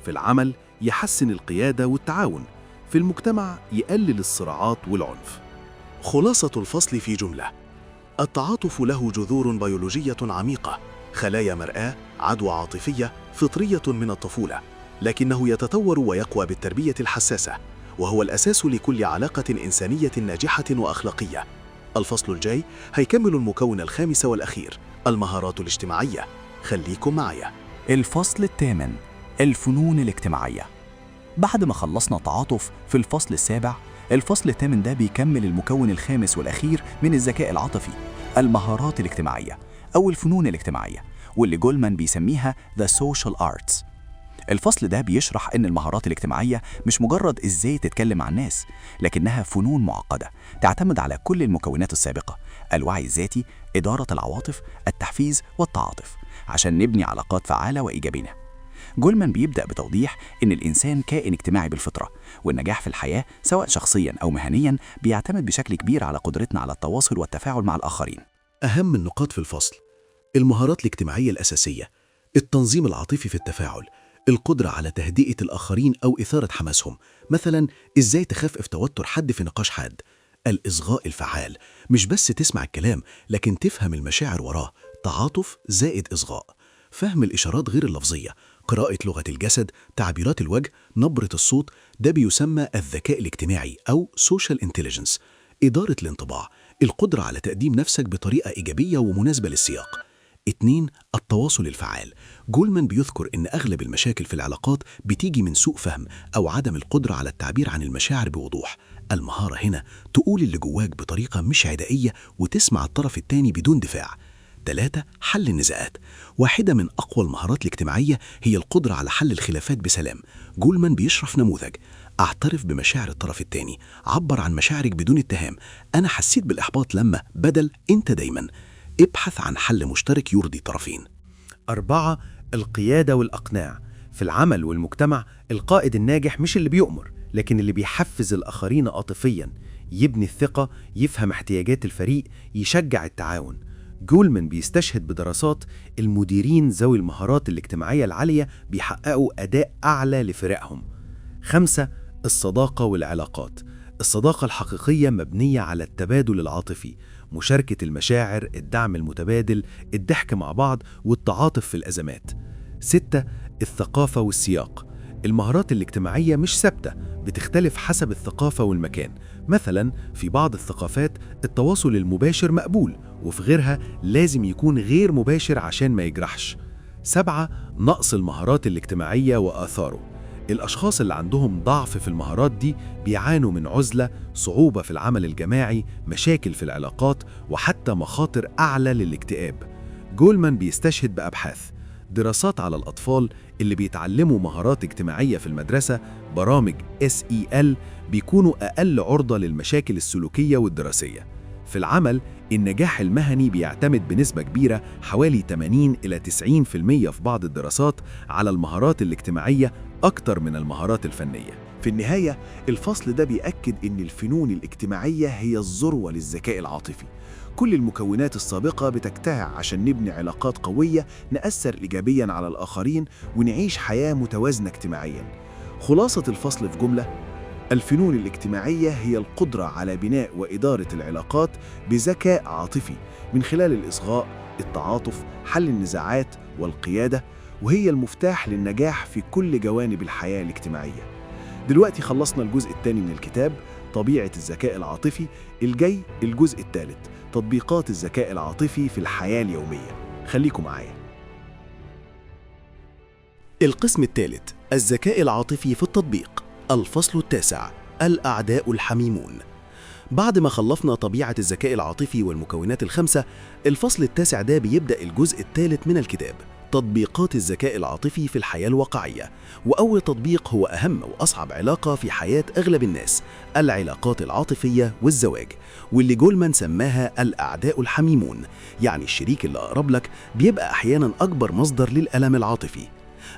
في العمل يحسن القيادة والتعاون، في المجتمع يقلل الصراعات والعنف. خلاصة الفصل في جملة: التعاطف له جذور بيولوجية عميقة، خلايا مرآة، عدوى عاطفية فطرية من الطفولة، لكنه يتطور ويقوى بالتربية الحساسة، وهو الأساس لكل علاقة إنسانية ناجحة وأخلاقية. الفصل الجاي هيكمل المكون الخامس والأخير، المهارات الاجتماعية. خليكم معايا. الفصل الثامن: الفنون الاجتماعية. بعد ما خلصنا تعاطف في الفصل السابع، الفصل الثامن ده بيكمل المكون الخامس والأخير من الذكاء العاطفي، المهارات الاجتماعية أو الفنون الاجتماعية، واللي جولمان بيسميها The Social Arts. الفصل ده بيشرح إن المهارات الاجتماعية مش مجرد إزاي تتكلم مع الناس، لكنها فنون معقدة تعتمد على كل المكونات السابقة: الوعي الذاتي، إدارة العواطف، التحفيز والتعاطف، عشان نبني علاقات فعالة وإيجابية. جولمان بيبدأ بتوضيح إن الإنسان كائن اجتماعي بالفطرة، والنجاح في الحياة سواء شخصياً أو مهنياً بيعتمد بشكل كبير على قدرتنا على التواصل والتفاعل مع الآخرين. أهم النقاط في الفصل: المهارات الاجتماعية الأساسية، التنظيم العاطفي في التفاعل، القدرة على تهدئة الآخرين أو إثارة حماسهم، مثلاً إزاي تخفف توتر حد في نقاش حاد، الإصغاء الفعال، مش بس تسمع الكلام لكن تفهم المشاعر وراه، تعاطف زائد إصغاء، فهم الإشارات غير اللفظية، قراءة لغة الجسد، تعبيرات الوجه، نبرة الصوت، ده بيسمى الذكاء الاجتماعي أو Social Intelligence، إدارة الانطباع، القدرة على تقديم نفسك بطريقة إيجابية ومناسبة للسياق. 2. التواصل الفعال. جولمان بيذكر إن أغلب المشاكل في العلاقات بتيجي من سوء فهم أو عدم القدرة على التعبير عن المشاعر بوضوح. المهارة هنا تقول اللي جواك بطريقة مش عدائية وتسمع الطرف التاني بدون دفاع. 3. حل النزاعات. واحدة من أقوى المهارات الاجتماعية هي القدرة على حل الخلافات بسلام. جولمان بيشرح نموذج: اعترف بمشاعر الطرف التاني، عبر عن مشاعرك بدون اتهام، أنا حسيت بالإحباط لما، بدل أنت دايما. ابحث عن حل مشترك يرضي طرفين. 4. القيادة والأقناع. في العمل والمجتمع القائد الناجح مش اللي بيؤمر، لكن اللي بيحفز الآخرين عاطفياً، يبني الثقة، يفهم احتياجات الفريق، يشجع التعاون. جولمان بيستشهد بدراسات المديرين ذوي المهارات الاجتماعية العالية بيحققوا أداء أعلى لفرقهم. 5. الصداقة والعلاقات. الصداقة الحقيقية مبنية على التبادل العاطفي، مشاركة المشاعر، الدعم المتبادل، الضحك مع بعض والتعاطف في الأزمات. 6. الثقافة والسياق. المهارات الاجتماعية مش ثابتة، بتختلف حسب الثقافة والمكان. مثلا في بعض الثقافات التواصل المباشر مقبول، وفي غيرها لازم يكون غير مباشر عشان ما يجرحش. 7. نقص المهارات الاجتماعية وآثاره. الأشخاص اللي عندهم ضعف في المهارات دي بيعانوا من عزلة، صعوبة في العمل الجماعي، مشاكل في العلاقات، وحتى مخاطر أعلى للاكتئاب. جولمان بيستشهد بأبحاث، دراسات على الأطفال اللي بيتعلموا مهارات اجتماعية في المدرسة، برامج SEL، بيكونوا أقل عرضة للمشاكل السلوكية والدراسية. في العمل النجاح المهني بيعتمد بنسبة كبيرة، حوالي 80 إلى 90% في بعض الدراسات، على المهارات الاجتماعية أكتر من المهارات الفنية. في في النهاية الفصل ده بيأكد إن الفنون الاجتماعية هي الذروة للذكاء العاطفي. كل المكونات السابقة بتجتمع عشان نبني علاقات قوية نأثر إيجابياً على الآخرين ونعيش حياة متوازنة اجتماعياً. خلاصة الفصل في جملة: الفنون الاجتماعية هي القدرة على بناء وإدارة العلاقات بذكاء عاطفي من خلال الإصغاء، التعاطف، حل النزاعات والقيادة، وهي المفتاح للنجاح في كل جوانب الحياة الاجتماعية. دلوقتي خلصنا الجزء الثاني من الكتاب، طبيعة الذكاء العاطفي. الجاي الجزء الثالث، تطبيقات الذكاء العاطفي في الحياة اليومية. خليكم معايا. القسم الثالث، الذكاء العاطفي في التطبيق. الفصل التاسع، الأعداء الحميمون. بعد ما خلصنا طبيعة الذكاء العاطفي والمكونات الخمسة، الفصل التاسع ده بيبدأ الجزء الثالث من الكتاب، تطبيقات الذكاء العاطفي في الحياة الواقعية. وأول تطبيق هو أهم وأصعب علاقة في حياة أغلب الناس، العلاقات العاطفية والزواج، واللي جولمان سماها الأعداء الحميمون. يعني الشريك اللي أقرب لك بيبقى أحياناً أكبر مصدر للألم العاطفي.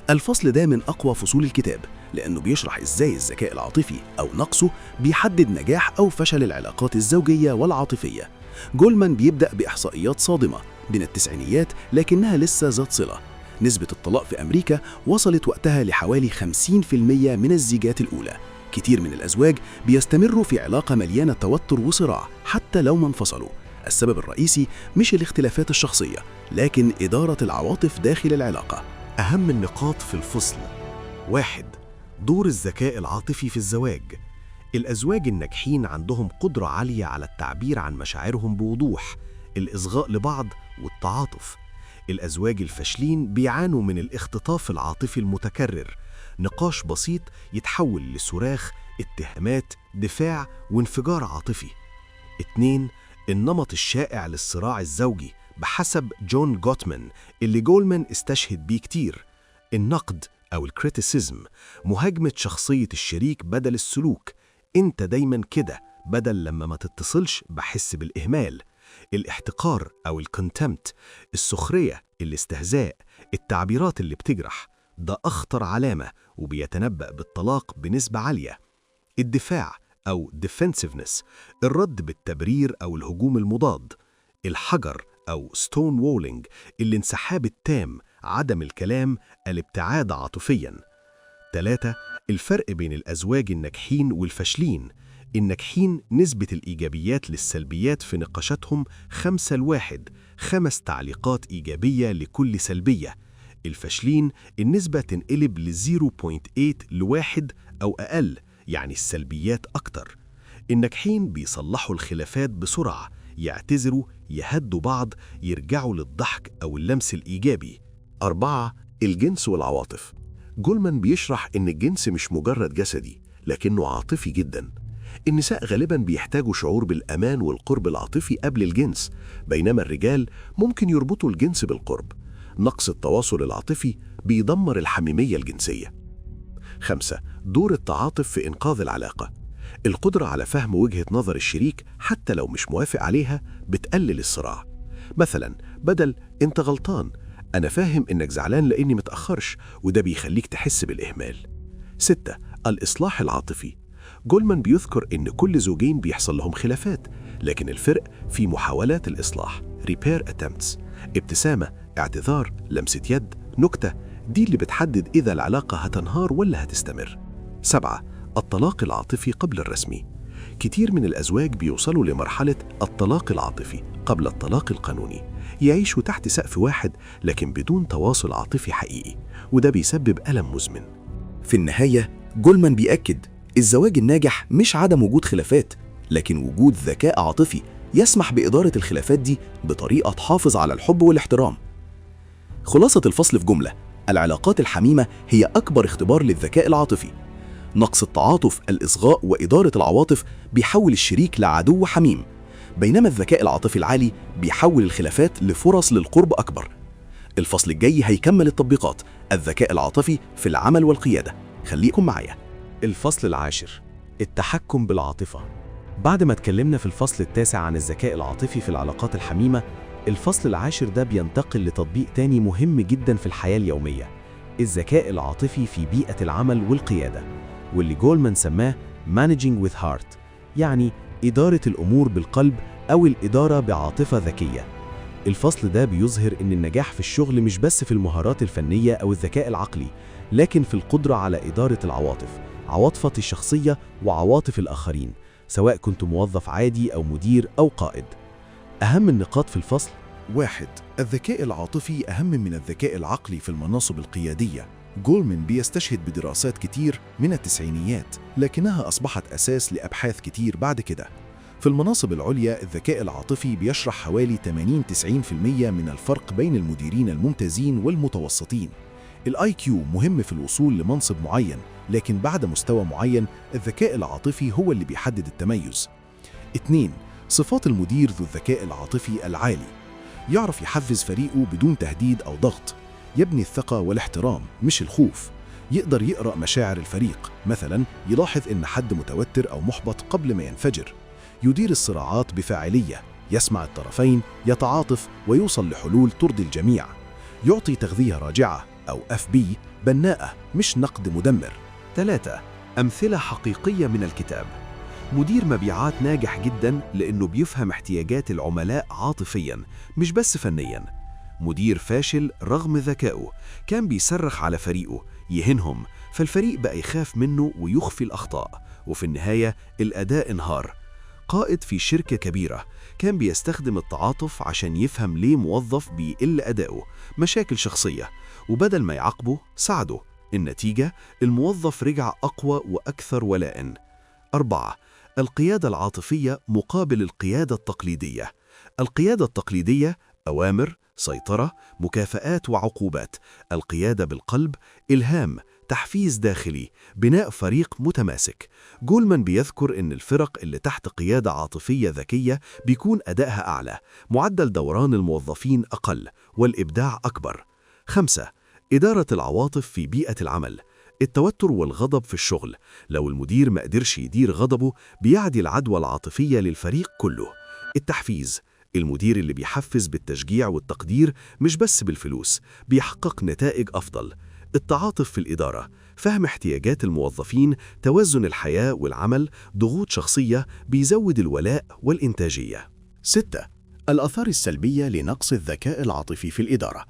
الفصل ده من أقوى فصول الكتاب لأنه بيشرح إزاي الذكاء العاطفي أو نقصه بيحدد نجاح أو فشل العلاقات الزوجية والعاطفية. جولمان بيبدأ بإحصائيات صادمة بين التسعينيات لكنها لسه ذات صلة. نسبة الطلاق في أمريكا وصلت وقتها لحوالي 50% من الزيجات الأولى. كتير من الأزواج بيستمروا في علاقة مليانة توتر وصراع حتى لو ما انفصلوا. السبب الرئيسي مش الاختلافات الشخصية لكن إدارة العواطف داخل العلاقة. أهم النقاط في الفصل: 1. دور الذكاء العاطفي في الزواج. الأزواج الناجحين عندهم قدرة عالية على التعبير عن مشاعرهم بوضوح، الإصغاء لبعض والتعاطف. الأزواج الفاشلين بيعانوا من الاختطاف العاطفي المتكرر، نقاش بسيط يتحول لصراخ، اتهامات، دفاع وانفجار عاطفي. 2. النمط الشائع للصراع الزوجي بحسب جون جوتمان اللي جولمان استشهد بيه كتير: النقد أو الكريتيسيزم، مهاجمة شخصية الشريك بدل السلوك. انت دايما كده، بدل لما ما تتصلش بحس بالإهمال. الاحتقار أو الكونتمت، السخرية، الاستهزاء، التعبيرات اللي بتجرح، ده أخطر علامة وبيتنبأ بالطلاق بنسبة عالية. الدفاع أو defensiveness، الرد بالتبرير أو الهجوم المضاد. الحجر أو stone walling، الانسحاب التام، عدم الكلام، الابتعاد عاطفياً. 3. الفرق بين الأزواج الناجحين والفاشلين. الناجحين نسبة الإيجابيات للسلبيات في نقاشاتهم 5-1، 5 تعليقات إيجابية لكل سلبية. الفاشلين النسبة تنقلب ل 0.8-1 أو أقل، يعني السلبيات أكتر. الناجحين بيصلحوا الخلافات بسرعة، يعتذروا، يهدوا بعض، يرجعوا للضحك أو اللمس الإيجابي. 4. الجنس والعواطف. جولمان بيشرح إن الجنس مش مجرد جسدي لكنه عاطفي جدا. النساء غالبا بيحتاجوا شعور بالأمان والقرب العاطفي قبل الجنس، بينما الرجال ممكن يربطوا الجنس بالقرب. نقص التواصل العاطفي بيدمر الحميمية الجنسية. 5. دور التعاطف في إنقاذ العلاقة. القدرة على فهم وجهة نظر الشريك حتى لو مش موافق عليها بتقلل الصراع. مثلا بدل "انت غلطان" "انا فاهم انك زعلان لاني متأخرش"، وده بيخليك تحس بالإهمال. 6. الإصلاح العاطفي. جولمان بيذكر ان كل زوجين بيحصل لهم خلافات، لكن الفرق في محاولات الإصلاح repair attempts. ابتسامة، اعتذار، لمسة يد، نكتة، دي اللي بتحدد إذا العلاقة هتنهار ولا هتستمر. 7. الطلاق العاطفي قبل الرسمي. كتير من الأزواج بيوصلوا لمرحلة الطلاق العاطفي قبل الطلاق القانوني، يعيشوا تحت سقف واحد لكن بدون تواصل عاطفي حقيقي، وده بيسبب ألم مزمن. في النهاية جولمان بيأكد الزواج الناجح مش عدم وجود خلافات، لكن وجود ذكاء عاطفي يسمح بإدارة الخلافات دي بطريقة تحافظ على الحب والاحترام. خلاصة الفصل في جملة: العلاقات الحميمة هي أكبر اختبار للذكاء العاطفي. نقص التعاطف، الإصغاء وإدارة العواطف بيحول الشريك لعدو حميم، بينما الذكاء العاطفي العالي بيحول الخلافات لفرص للقرب أكبر. الفصل الجاي هيكمل التطبيقات الذكاء العاطفي في العمل والقيادة. خليكم معايا. الفصل العاشر، التحكم بالعاطفة. بعد ما اتكلمنا في الفصل التاسع عن الذكاء العاطفي في العلاقات الحميمة، الفصل العاشر ده بينتقل لتطبيق تاني مهم جدا في الحياة اليومية: الذكاء العاطفي في بيئة العمل والقيادة. واللي جولمان سماه Managing with Heart، يعني إدارة الأمور بالقلب أو الإدارة بعاطفة ذكية. الفصل ده بيظهر إن النجاح في الشغل مش بس في المهارات الفنية أو الذكاء العقلي، لكن في القدرة على إدارة العواطف، عواطفك الشخصية وعواطف الآخرين، سواء كنت موظف عادي أو مدير أو قائد. أهم النقاط في الفصل: 1. الذكاء العاطفي أهم من الذكاء العقلي في المناصب القيادية. جولمان بيستشهد بدراسات كتير من التسعينيات، لكنها أصبحت أساس لأبحاث كتير بعد كده. في المناصب العليا الذكاء العاطفي بيشرح حوالي 80-90% من الفرق بين المديرين الممتازين والمتوسطين. الIQ مهم في الوصول لمنصب معين، لكن بعد مستوى معين الذكاء العاطفي هو اللي بيحدد التميز. 2. صفات المدير ذو الذكاء العاطفي العالي: يعرف يحفز فريقه بدون تهديد أو ضغط، يبني الثقة والاحترام مش الخوف، يقدر يقرأ مشاعر الفريق، مثلا يلاحظ إن حد متوتر أو محبط قبل ما ينفجر، يدير الصراعات بفاعلية، يسمع الطرفين، يتعاطف ويوصل لحلول ترضي الجميع، يعطي تغذية راجعة أو FB بناءة مش نقد مدمر. 3. أمثلة حقيقية من الكتاب: مدير مبيعات ناجح جدا لأنه بيفهم احتياجات العملاء عاطفيا مش بس فنيا. مدير فاشل رغم ذكائه كان بيصرخ على فريقه يهينهم، فالفريق بقى يخاف منه ويخفي الأخطاء، وفي النهاية الأداء انهار. قائد في شركة كبيرة كان بيستخدم التعاطف عشان يفهم ليه موظف بيقل أداؤه، مشاكل شخصية، وبدل ما يعاقبه ساعده. النتيجة: الموظف رجع أقوى وأكثر ولاءً. 4. القيادة العاطفية مقابل القيادة التقليدية. القيادة التقليدية أوامر، سيطرة، مكافآت وعقوبات. القيادة بالقلب إلهام، تحفيز داخلي، بناء فريق متماسك. جولمان بيذكر إن الفرق اللي تحت قيادة عاطفية ذكية بيكون أدائها أعلى، معدل دوران الموظفين أقل، والإبداع أكبر. 5. إدارة العواطف في بيئة العمل. التوتر والغضب في الشغل، لو المدير ما قدرش يدير غضبه بيعدي العدوى العاطفية للفريق كله. التحفيز، المدير اللي بيحفز بالتشجيع والتقدير مش بس بالفلوس بيحقق نتائج أفضل. التعاطف في الإدارة، فهم احتياجات الموظفين، توازن الحياة والعمل، ضغوط شخصية بيزود الولاء والإنتاجية. 6. الآثار السلبية لنقص الذكاء العاطفي في الإدارة: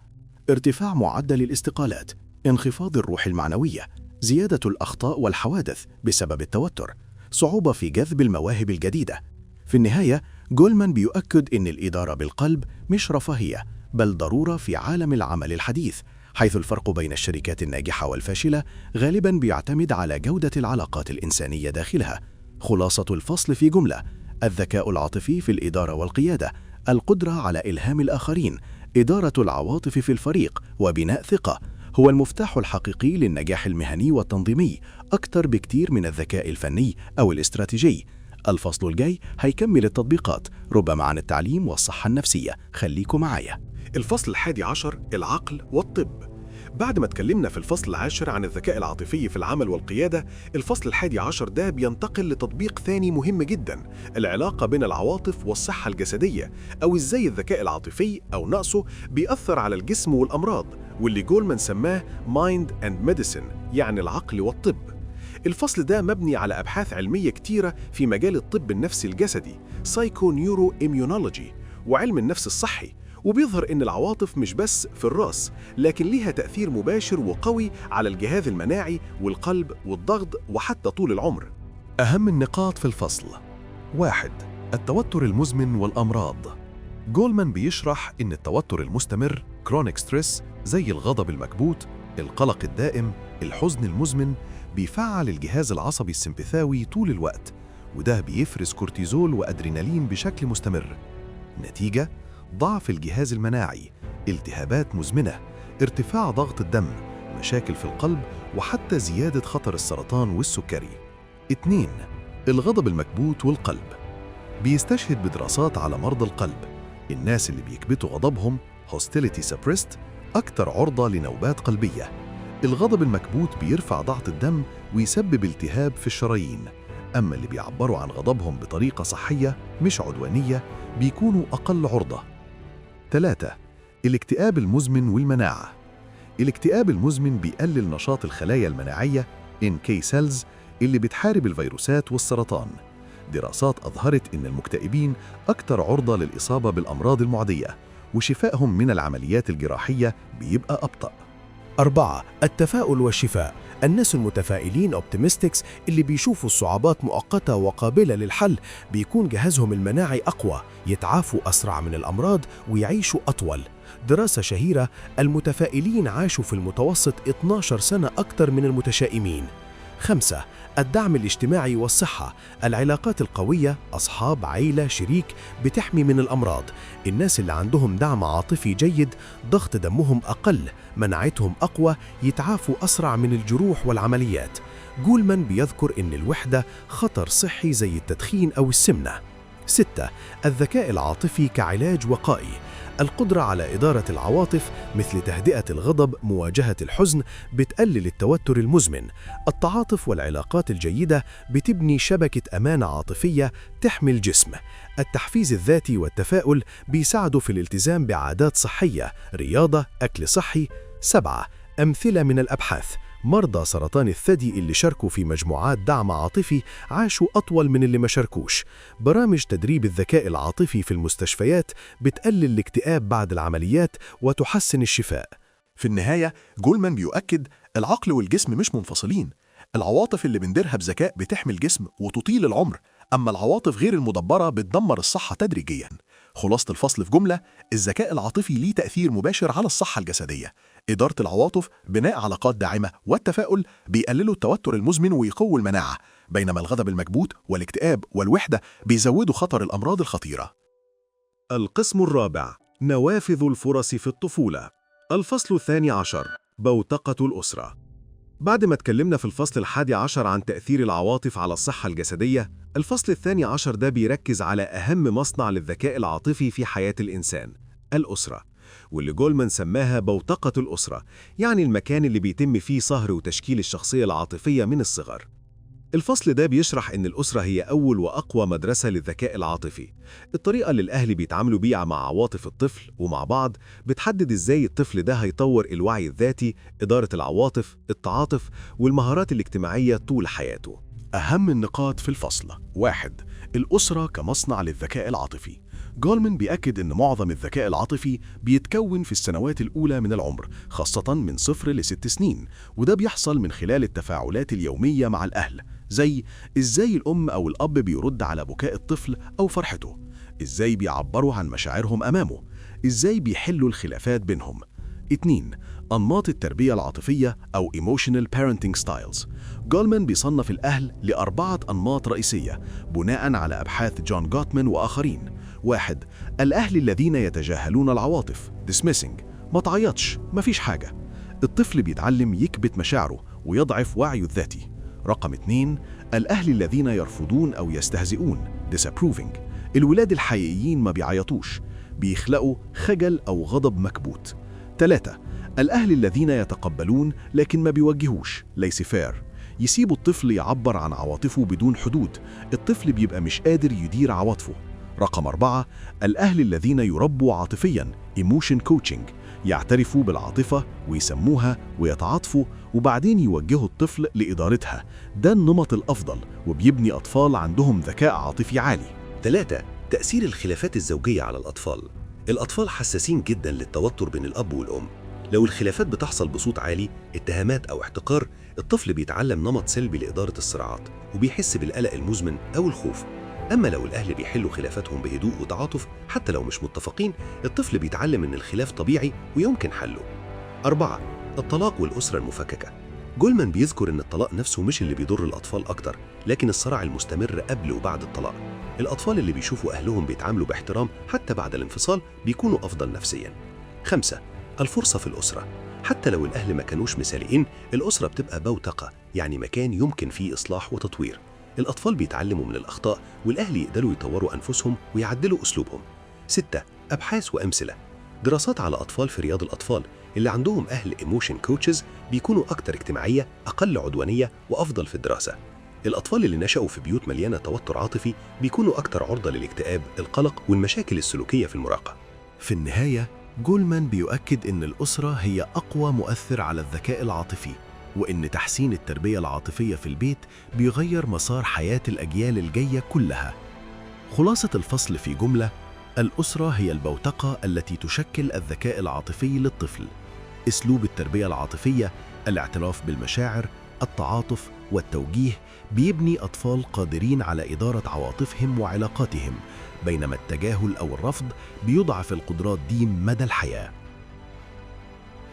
ارتفاع معدل الاستقالات، انخفاض الروح المعنوية، زيادة الأخطاء والحوادث بسبب التوتر، صعوبة في جذب المواهب الجديدة. في النهاية جولمان بيؤكد إن الإدارة بالقلب مش رفاهية، بل ضرورة في عالم العمل الحديث، حيث الفرق بين الشركات الناجحة والفاشلة غالباً بيعتمد على جودة العلاقات الإنسانية داخلها. خلاصة الفصل في جملة: الذكاء العاطفي في الإدارة والقيادة، القدرة على إلهام الآخرين، إدارة العواطف في الفريق، وبناء ثقة، هو المفتاح الحقيقي للنجاح المهني والتنظيمي، أكثر بكتير من الذكاء الفني أو الاستراتيجي. الفصل الجاي هيكمل التطبيقات، ربما عن التعليم والصحة النفسية. خليكم معايا. الفصل 11: العقل والطب. بعد ما اتكلمنا في الفصل 10 عن الذكاء العاطفي في العمل والقيادة، الفصل 11 ده بينتقل لتطبيق ثاني مهم جدا: العلاقة بين العواطف والصحة الجسدية، أو إزاي الذكاء العاطفي أو نقصه بيأثر على الجسم والأمراض، واللي جولمان سماه Mind and Medicine، يعني العقل والطب. الفصل ده مبني على أبحاث علمية كتيرة في مجال الطب النفسي الجسدي Psychoneuroimmunology وعلم النفس الصحي، وبيظهر إن العواطف مش بس في الرأس، لكن ليها تأثير مباشر وقوي على الجهاز المناعي والقلب والضغط وحتى طول العمر. أهم النقاط في الفصل: 1. التوتر المزمن والأمراض. جولمان بيشرح إن التوتر المستمر chronic stress زي الغضب المكبوت، القلق الدائم، الحزن المزمن بيفعل الجهاز العصبي السمبثاوي طول الوقت، وده بيفرز كورتيزول وأدرينالين بشكل مستمر. نتيجة: ضعف الجهاز المناعي، التهابات مزمنة، ارتفاع ضغط الدم، مشاكل في القلب، وحتى زيادة خطر السرطان والسكري. 2. الغضب المكبوت والقلب. بيستشهد بدراسات على مرضى القلب. الناس اللي بيكبتوا غضبهم hostility suppressed أكثر عرضة لنوبات قلبية. الغضب المكبوت بيرفع ضغط الدم ويسبب التهاب في الشرايين، أما اللي بيعبروا عن غضبهم بطريقة صحية مش عدوانية بيكونوا أقل عرضة. 3. الاكتئاب المزمن والمناعة. الاكتئاب المزمن بيقلل نشاط الخلايا المناعية NK cells اللي بتحارب الفيروسات والسرطان. دراسات أظهرت إن المكتئبين أكثر عرضة للإصابة بالأمراض المعدية، وشفائهم من العمليات الجراحية بيبقى أبطأ. 4. التفاؤل والشفاء. الناس المتفائلين optimistics اللي بيشوفوا الصعوبات مؤقتة وقابلة للحل بيكون جهازهم المناعي أقوى، يتعافوا أسرع من الأمراض ويعيشوا أطول. دراسة شهيرة، المتفائلين عاشوا في المتوسط 12 سنة أكثر من المتشائمين. 5. الدعم الاجتماعي والصحة. العلاقات القوية، أصحاب، عيلة، شريك، بتحمي من الأمراض. الناس اللي عندهم دعم عاطفي جيد ضغط دمهم أقل، مناعتهم أقوى، يتعافوا أسرع من الجروح والعمليات. جولمان بيذكر إن الوحدة خطر صحي زي التدخين أو السمنة. 6. الذكاء العاطفي كعلاج وقائي. القدرة على إدارة العواطف مثل تهدئة الغضب، مواجهة الحزن، بتقلل التوتر المزمن. التعاطف والعلاقات الجيدة بتبني شبكة أمان عاطفية تحمي الجسم. التحفيز الذاتي والتفاؤل بيساعدوا في الالتزام بعادات صحية، رياضة، أكل صحي. 7. أمثلة من الأبحاث. مرضى سرطان الثدي اللي شاركوا في مجموعات دعم عاطفي عاشوا أطول من اللي ما شاركوش. برامج تدريب الذكاء العاطفي في المستشفيات بتقلل الاكتئاب بعد العمليات وتحسن الشفاء. في النهاية جولمان بيؤكد العقل والجسم مش منفصلين. العواطف اللي بنديرها بذكاء بتحمي الجسم وتطيل العمر، أما العواطف غير المدبرة بتدمر الصحة تدريجياً. خلاصة الفصل في جملة: الذكاء العاطفي ليه تأثير مباشر على الصحة الجسدية. إدارة العواطف، بناء علاقات داعمة والتفاؤل بيقللوا التوتر المزمن ويقووا المناعة، بينما الغضب المكبوت والاكتئاب والوحدة بيزودوا خطر الأمراض الخطيرة. القسم الرابع: نوافذ الفرص في الطفولة. الفصل 12: بوتقة الأسرة. بعد ما اتكلمنا في الفصل 11 عن تأثير العواطف على الصحة الجسدية، الفصل 12 ده بيركز على أهم مصنع للذكاء العاطفي في حياة الإنسان، الأسرة، واللي جولمان سماها بوتقة الأسرة، يعني المكان اللي بيتم فيه صهر وتشكيل الشخصية العاطفية من الصغر. الفصل ده بيشرح إن الأسرة هي أول وأقوى مدرسة للذكاء العاطفي. الطريقة اللي الأهل بيتعاملوا بيها مع عواطف الطفل ومع بعض بتحدد إزاي الطفل ده هيطور الوعي الذاتي، إدارة العواطف، التعاطف، والمهارات الاجتماعية طول حياته. أهم النقاط في الفصل: 1. الأسرة كمصنع للذكاء العاطفي. جولمان بيأكد أن معظم الذكاء العاطفي بيتكون في السنوات الأولى من العمر، خاصة من 0 ل6 سنين، وده بيحصل من خلال التفاعلات اليومية مع الأهل، زي إزاي الأم أو الأب بيرد على بكاء الطفل أو فرحته، إزاي بيعبروا عن مشاعرهم أمامه، إزاي بيحلوا الخلافات بينهم. 2. أنماط التربية العاطفية أو Emotional Parenting Styles. جولمان بيصنف الأهل ل4 أنماط رئيسية بناء على أبحاث جون جوتمان وآخرين. 1. الأهل الذين يتجاهلون العواطف Dismissing. ما تعيطش، مفيش حاجة. الطفل بيتعلم يكبت مشاعره ويضعف وعيه الذاتي. رقم 2. الأهل الذين يرفضون أو يستهزئون Disapproving. الولاد الحقيقيين ما بيعيطوش، بيخلقوا خجل أو غضب مكبوت. 3. الأهل الذين يتقبلون لكن ما بيوجهوش Laissez faire. يسيبوا الطفل يعبر عن عواطفه بدون حدود، الطفل بيبقى مش قادر يدير عواطفه. رقم 4. الأهل الذين يربوا عاطفياً Emotion Coaching. يعترفوا بالعاطفة ويسموها ويتعاطفوا وبعدين يوجهوا الطفل لإدارتها. ده النمط الأفضل وبيبني أطفال عندهم ذكاء عاطفي عالي. 3. تأثير الخلافات الزوجية على الأطفال. الأطفال حساسين جداً للتوتر بين الأب والأم. لو الخلافات بتحصل بصوت عالي، اتهامات أو احتقار، الطفل بيتعلم نمط سلبي لإدارة الصراعات وبيحس بالقلق المزمن أو الخوف. أما لو الأهل بيحلوا خلافاتهم بهدوء وتعاطف حتى لو مش متفقين، الطفل بيتعلم إن الخلاف طبيعي ويمكن حله. 4. الطلاق والأسرة المفككة. جولمان بيذكر إن الطلاق نفسه مش اللي بيضر الأطفال أكتر، لكن الصراع المستمر قبل وبعد الطلاق. الأطفال اللي بيشوفوا أهلهم بيتعاملوا باحترام حتى بعد الانفصال بيكونوا أفضل نفسياً. 5. الفرصة في الأسرة. حتى لو الأهل ما كانوش مثاليين، الأسرة بتبقى بوتقة، يعني مكان يمكن فيه إصلاح وتطوير. الأطفال بيتعلموا من الأخطاء والأهل يقدروا يطوروا أنفسهم ويعدلوا أسلوبهم. 6. أبحاث وأمثلة. دراسات على أطفال في رياض الأطفال اللي عندهم أهل Emotion Coaches بيكونوا أكتر اجتماعية، أقل عدوانية، وأفضل في الدراسة. الأطفال اللي نشأوا في بيوت مليانة توتر عاطفي بيكونوا أكتر عرضة للاكتئاب، القلق، والمشاكل السلوكية في المراهقة. في النهاية، جولمان بيؤكد إن الأسرة هي أقوى مؤثر على الذكاء العاطفي. وإن تحسين التربية العاطفية في البيت بيغير مسار حياة الأجيال الجاية كلها. خلاصة الفصل في جملة: الأسرة هي البوتقة التي تشكل الذكاء العاطفي للطفل. أسلوب التربية العاطفية، الاعتراف بالمشاعر، التعاطف والتوجيه، بيبني أطفال قادرين على إدارة عواطفهم وعلاقاتهم، بينما التجاهل أو الرفض بيضعف القدرات دي مدى الحياة.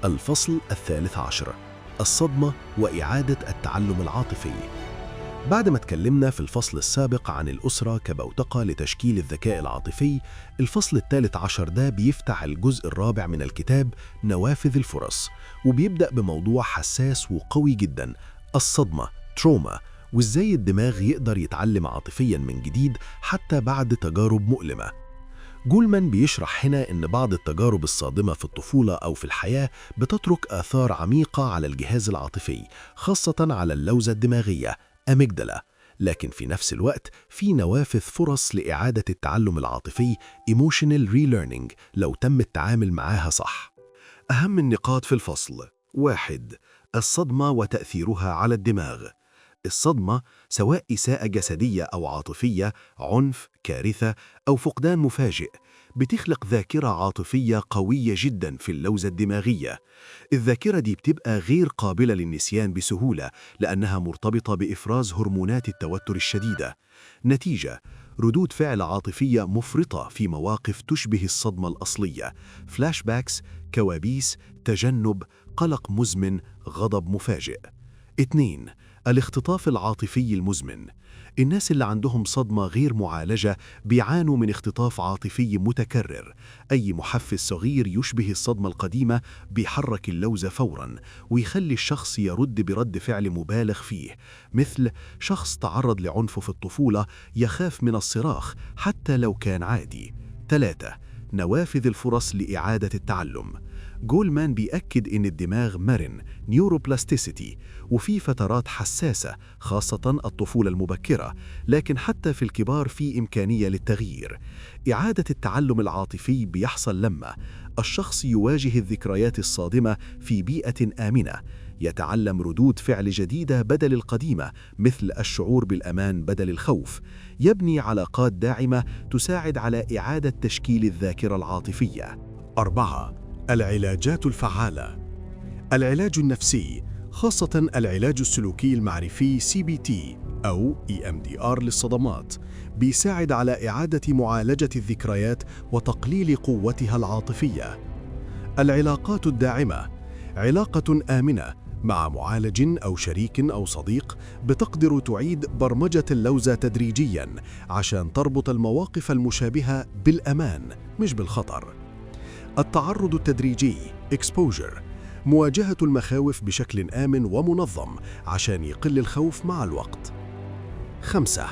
الفصل 13: الصدمة وإعادة التعلم العاطفي. بعد ما اتكلمنا في الفصل السابق عن الأسرة كبوتقة لتشكيل الذكاء العاطفي، الفصل 13 ده بيفتح الجزء الرابع من الكتاب نوافذ الفرص، وبيبدأ بموضوع حساس وقوي جدا: الصدمة، تروما، وإزاي الدماغ يقدر يتعلم عاطفيا من جديد حتى بعد تجارب مؤلمة. جولمان بيشرح هنا إن بعض التجارب الصادمة في الطفولة أو في الحياة بتترك آثار عميقة على الجهاز العاطفي، خاصة على اللوزة الدماغية أميجدلا، لكن في نفس الوقت في نوافذ فرص لإعادة التعلم العاطفي emotional relearning لو تم التعامل معاها صح. أهم النقاط في الفصل: 1. الصدمة وتأثيرها على الدماغ. الصدمة، سواء إساءة جسدية أو عاطفية، عنف، كارثة أو فقدان مفاجئ، بتخلق ذاكرة عاطفية قوية جدا في اللوزة الدماغية. الذاكرة دي بتبقى غير قابلة للنسيان بسهولة لأنها مرتبطة بإفراز هرمونات التوتر الشديدة. نتيجة: ردود فعل عاطفية مفرطة في مواقف تشبه الصدمة الأصلية، فلاش باكس، كوابيس، تجنب، قلق مزمن، غضب مفاجئ. 2. الاختطاف العاطفي المزمن. الناس اللي عندهم صدمة غير معالجة بيعانوا من اختطاف عاطفي متكرر. أي محفز صغير يشبه الصدمة القديمة بيحرك اللوزة فوراً ويخلي الشخص يرد برد فعل مبالغ فيه، مثل شخص تعرض لعنف في الطفولة يخاف من الصراخ حتى لو كان عادي. 3. نوافذ الفرص لإعادة التعلم. جولمان بيأكد إن الدماغ مرن نيوروبلاستيسيتي، وفي فترات حساسة خاصة الطفولة المبكرة، لكن حتى في الكبار في إمكانية للتغيير. إعادة التعلم العاطفي بيحصل لما الشخص يواجه الذكريات الصادمة في بيئة آمنة، يتعلم ردود فعل جديدة بدل القديمة مثل الشعور بالأمان بدل الخوف، يبني علاقات داعمة تساعد على إعادة تشكيل الذاكرة العاطفية. 4. العلاجات الفعالة. العلاج النفسي، خاصة العلاج السلوكي المعرفي CBT أو EMDR للصدمات، بيساعد على إعادة معالجة الذكريات وتقليل قوتها العاطفية. العلاقات الداعمة، علاقة آمنة مع معالج أو شريك أو صديق بتقدر تعيد برمجة اللوزة تدريجياً عشان تربط المواقف المشابهة بالأمان مش بالخطر. التعرض التدريجي exposure، مواجهة المخاوف بشكل آمن ومنظم عشان يقل الخوف مع الوقت. 5.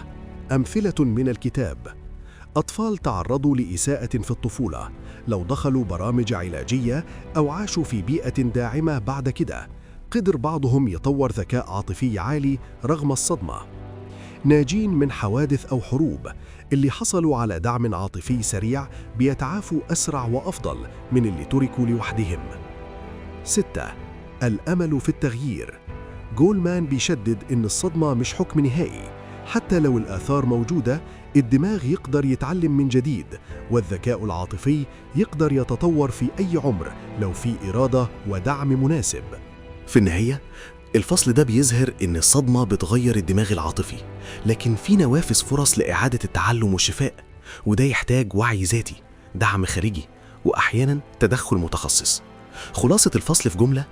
أمثلة من الكتاب. أطفال تعرضوا لإساءة في الطفولة، لو دخلوا برامج علاجية أو عاشوا في بيئة داعمة بعد كده، قدر بعضهم يطور ذكاء عاطفي عالي رغم الصدمة. ناجين من حوادث أو حروب، اللي حصلوا على دعم عاطفي سريع بيتعافوا أسرع وأفضل من اللي تركوا لوحدهم. 6. الأمل في التغيير. جولمان بيشدد إن الصدمة مش حكم نهائي، حتى لو الآثار موجودة الدماغ يقدر يتعلم من جديد، والذكاء العاطفي يقدر يتطور في أي عمر لو في إرادة ودعم مناسب. في النهاية، الفصل ده بيظهر إن الصدمة بتغير الدماغ العاطفي، لكن في نوافذ فرص لإعادة التعلم والشفاء، وده يحتاج وعي ذاتي، دعم خارجي، وأحياناً تدخل متخصص. خلاصة الفصل في جملة: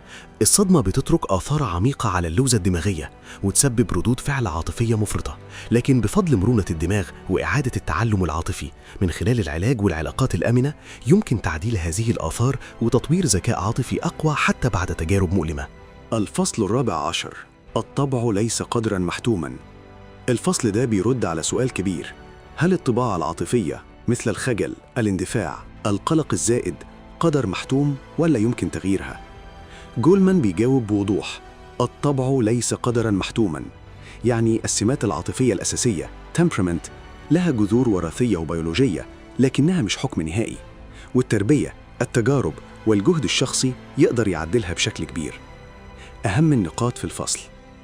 الصدمة بتترك آثار عميقة على اللوزة الدماغية وتسبب ردود فعل عاطفية مفرطة، لكن بفضل مرونة الدماغ وإعادة التعلم العاطفي من خلال العلاج والعلاقات الآمنة يمكن تعديل هذه الآثار وتطوير ذكاء عاطفي أقوى حتى بعد تجارب مؤلمة. الفصل 14: الطبع ليس قدراً محتوماً. الفصل ده بيرد على سؤال كبير: هل الطباع العاطفية مثل الخجل، الاندفاع، القلق الزائد قدر محتوم ولا يمكن تغييرها؟ جولمان بيجاوب بوضوح: الطبع ليس قدراً محتوماً، يعني السمات العاطفية الأساسية temperament لها جذور وراثية وبيولوجية، لكنها مش حكم نهائي، والتربية، التجارب والجهد الشخصي يقدر يعدلها بشكل كبير. أهم النقاط في الفصل.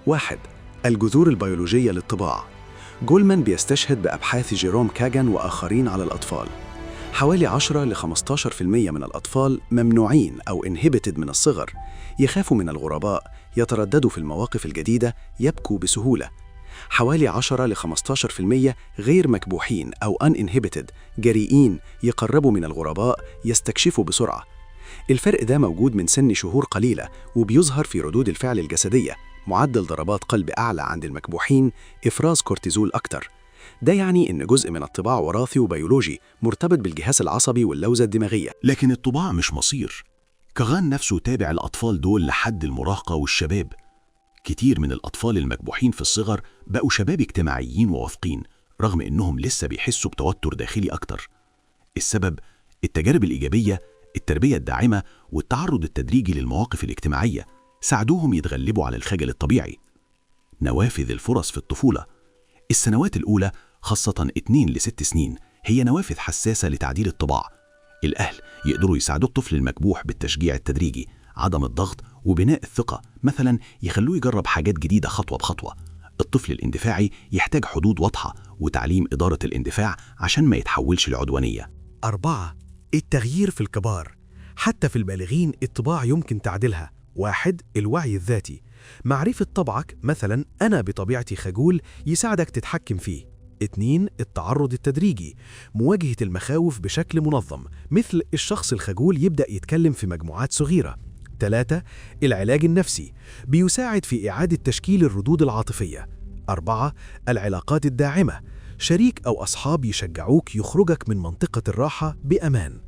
1. الجذور البيولوجية للطباع. جولمان بيستشهد بأبحاث جيروم كاجان وآخرين على الأطفال. حوالي 10 ل 15% من الأطفال ممنوعين أو inhibited من الصغر، يخافوا من الغرباء، يترددوا في المواقف الجديدة، يبكوا بسهولة. حوالي 10 ل 15% غير مكبوحين أو uninhibited، جريئين، يقربوا من الغرباء، يستكشفوا بسرعة. الفرق ده موجود من سن شهور قليلة وبيظهر في ردود الفعل الجسدية، معدل ضربات قلب أعلى عند المكبوحين، إفراز كورتيزول أكتر. ده يعني إن جزء من الطباع وراثي وبيولوجي مرتبط بالجهاز العصبي واللوزة الدماغية. لكن الطباع مش مصير. كاغان نفسه تابع الأطفال دول لحد المراهقة والشباب. كتير من الأطفال المكبوحين في الصغر بقوا شباب اجتماعيين وواثقين، رغم إنهم لسه بيحسوا بتوتر داخلي أكتر. السبب التجارب الإيجابية، التربية الداعمة والتعرض التدريجي للمواقف الاجتماعية ساعدوهم يتغلبوا على الخجل الطبيعي. نوافذ الفرص في الطفولة. السنوات الأولى خاصة 2 ل 6 سنين هي نوافذ حساسة لتعديل الطباع. الأهل يقدروا يساعدوا الطفل المكبوح بالتشجيع التدريجي، عدم الضغط، وبناء الثقة. مثلا يخلوه يجرب حاجات جديدة خطوة بخطوة. الطفل الاندفاعي يحتاج حدود واضحة وتعليم إدارة الاندفاع عشان ما يتحولش لعدوانية. 4. التغيير في الكبار. حتى في البالغين الطباع يمكن تعديلها. 1. الوعي الذاتي. معرفة طبعك، مثلا أنا بطبيعتي خجول، يساعدك تتحكم فيه. 2. التعرض التدريجي. مواجهة المخاوف بشكل منظم، مثل الشخص الخجول يبدأ يتكلم في مجموعات صغيرة. 3. العلاج النفسي. بيساعد في إعادة تشكيل الردود العاطفية. 4. العلاقات الداعمة. شريك أو أصحاب يشجعوك، يخرجك من منطقة الراحة بأمان.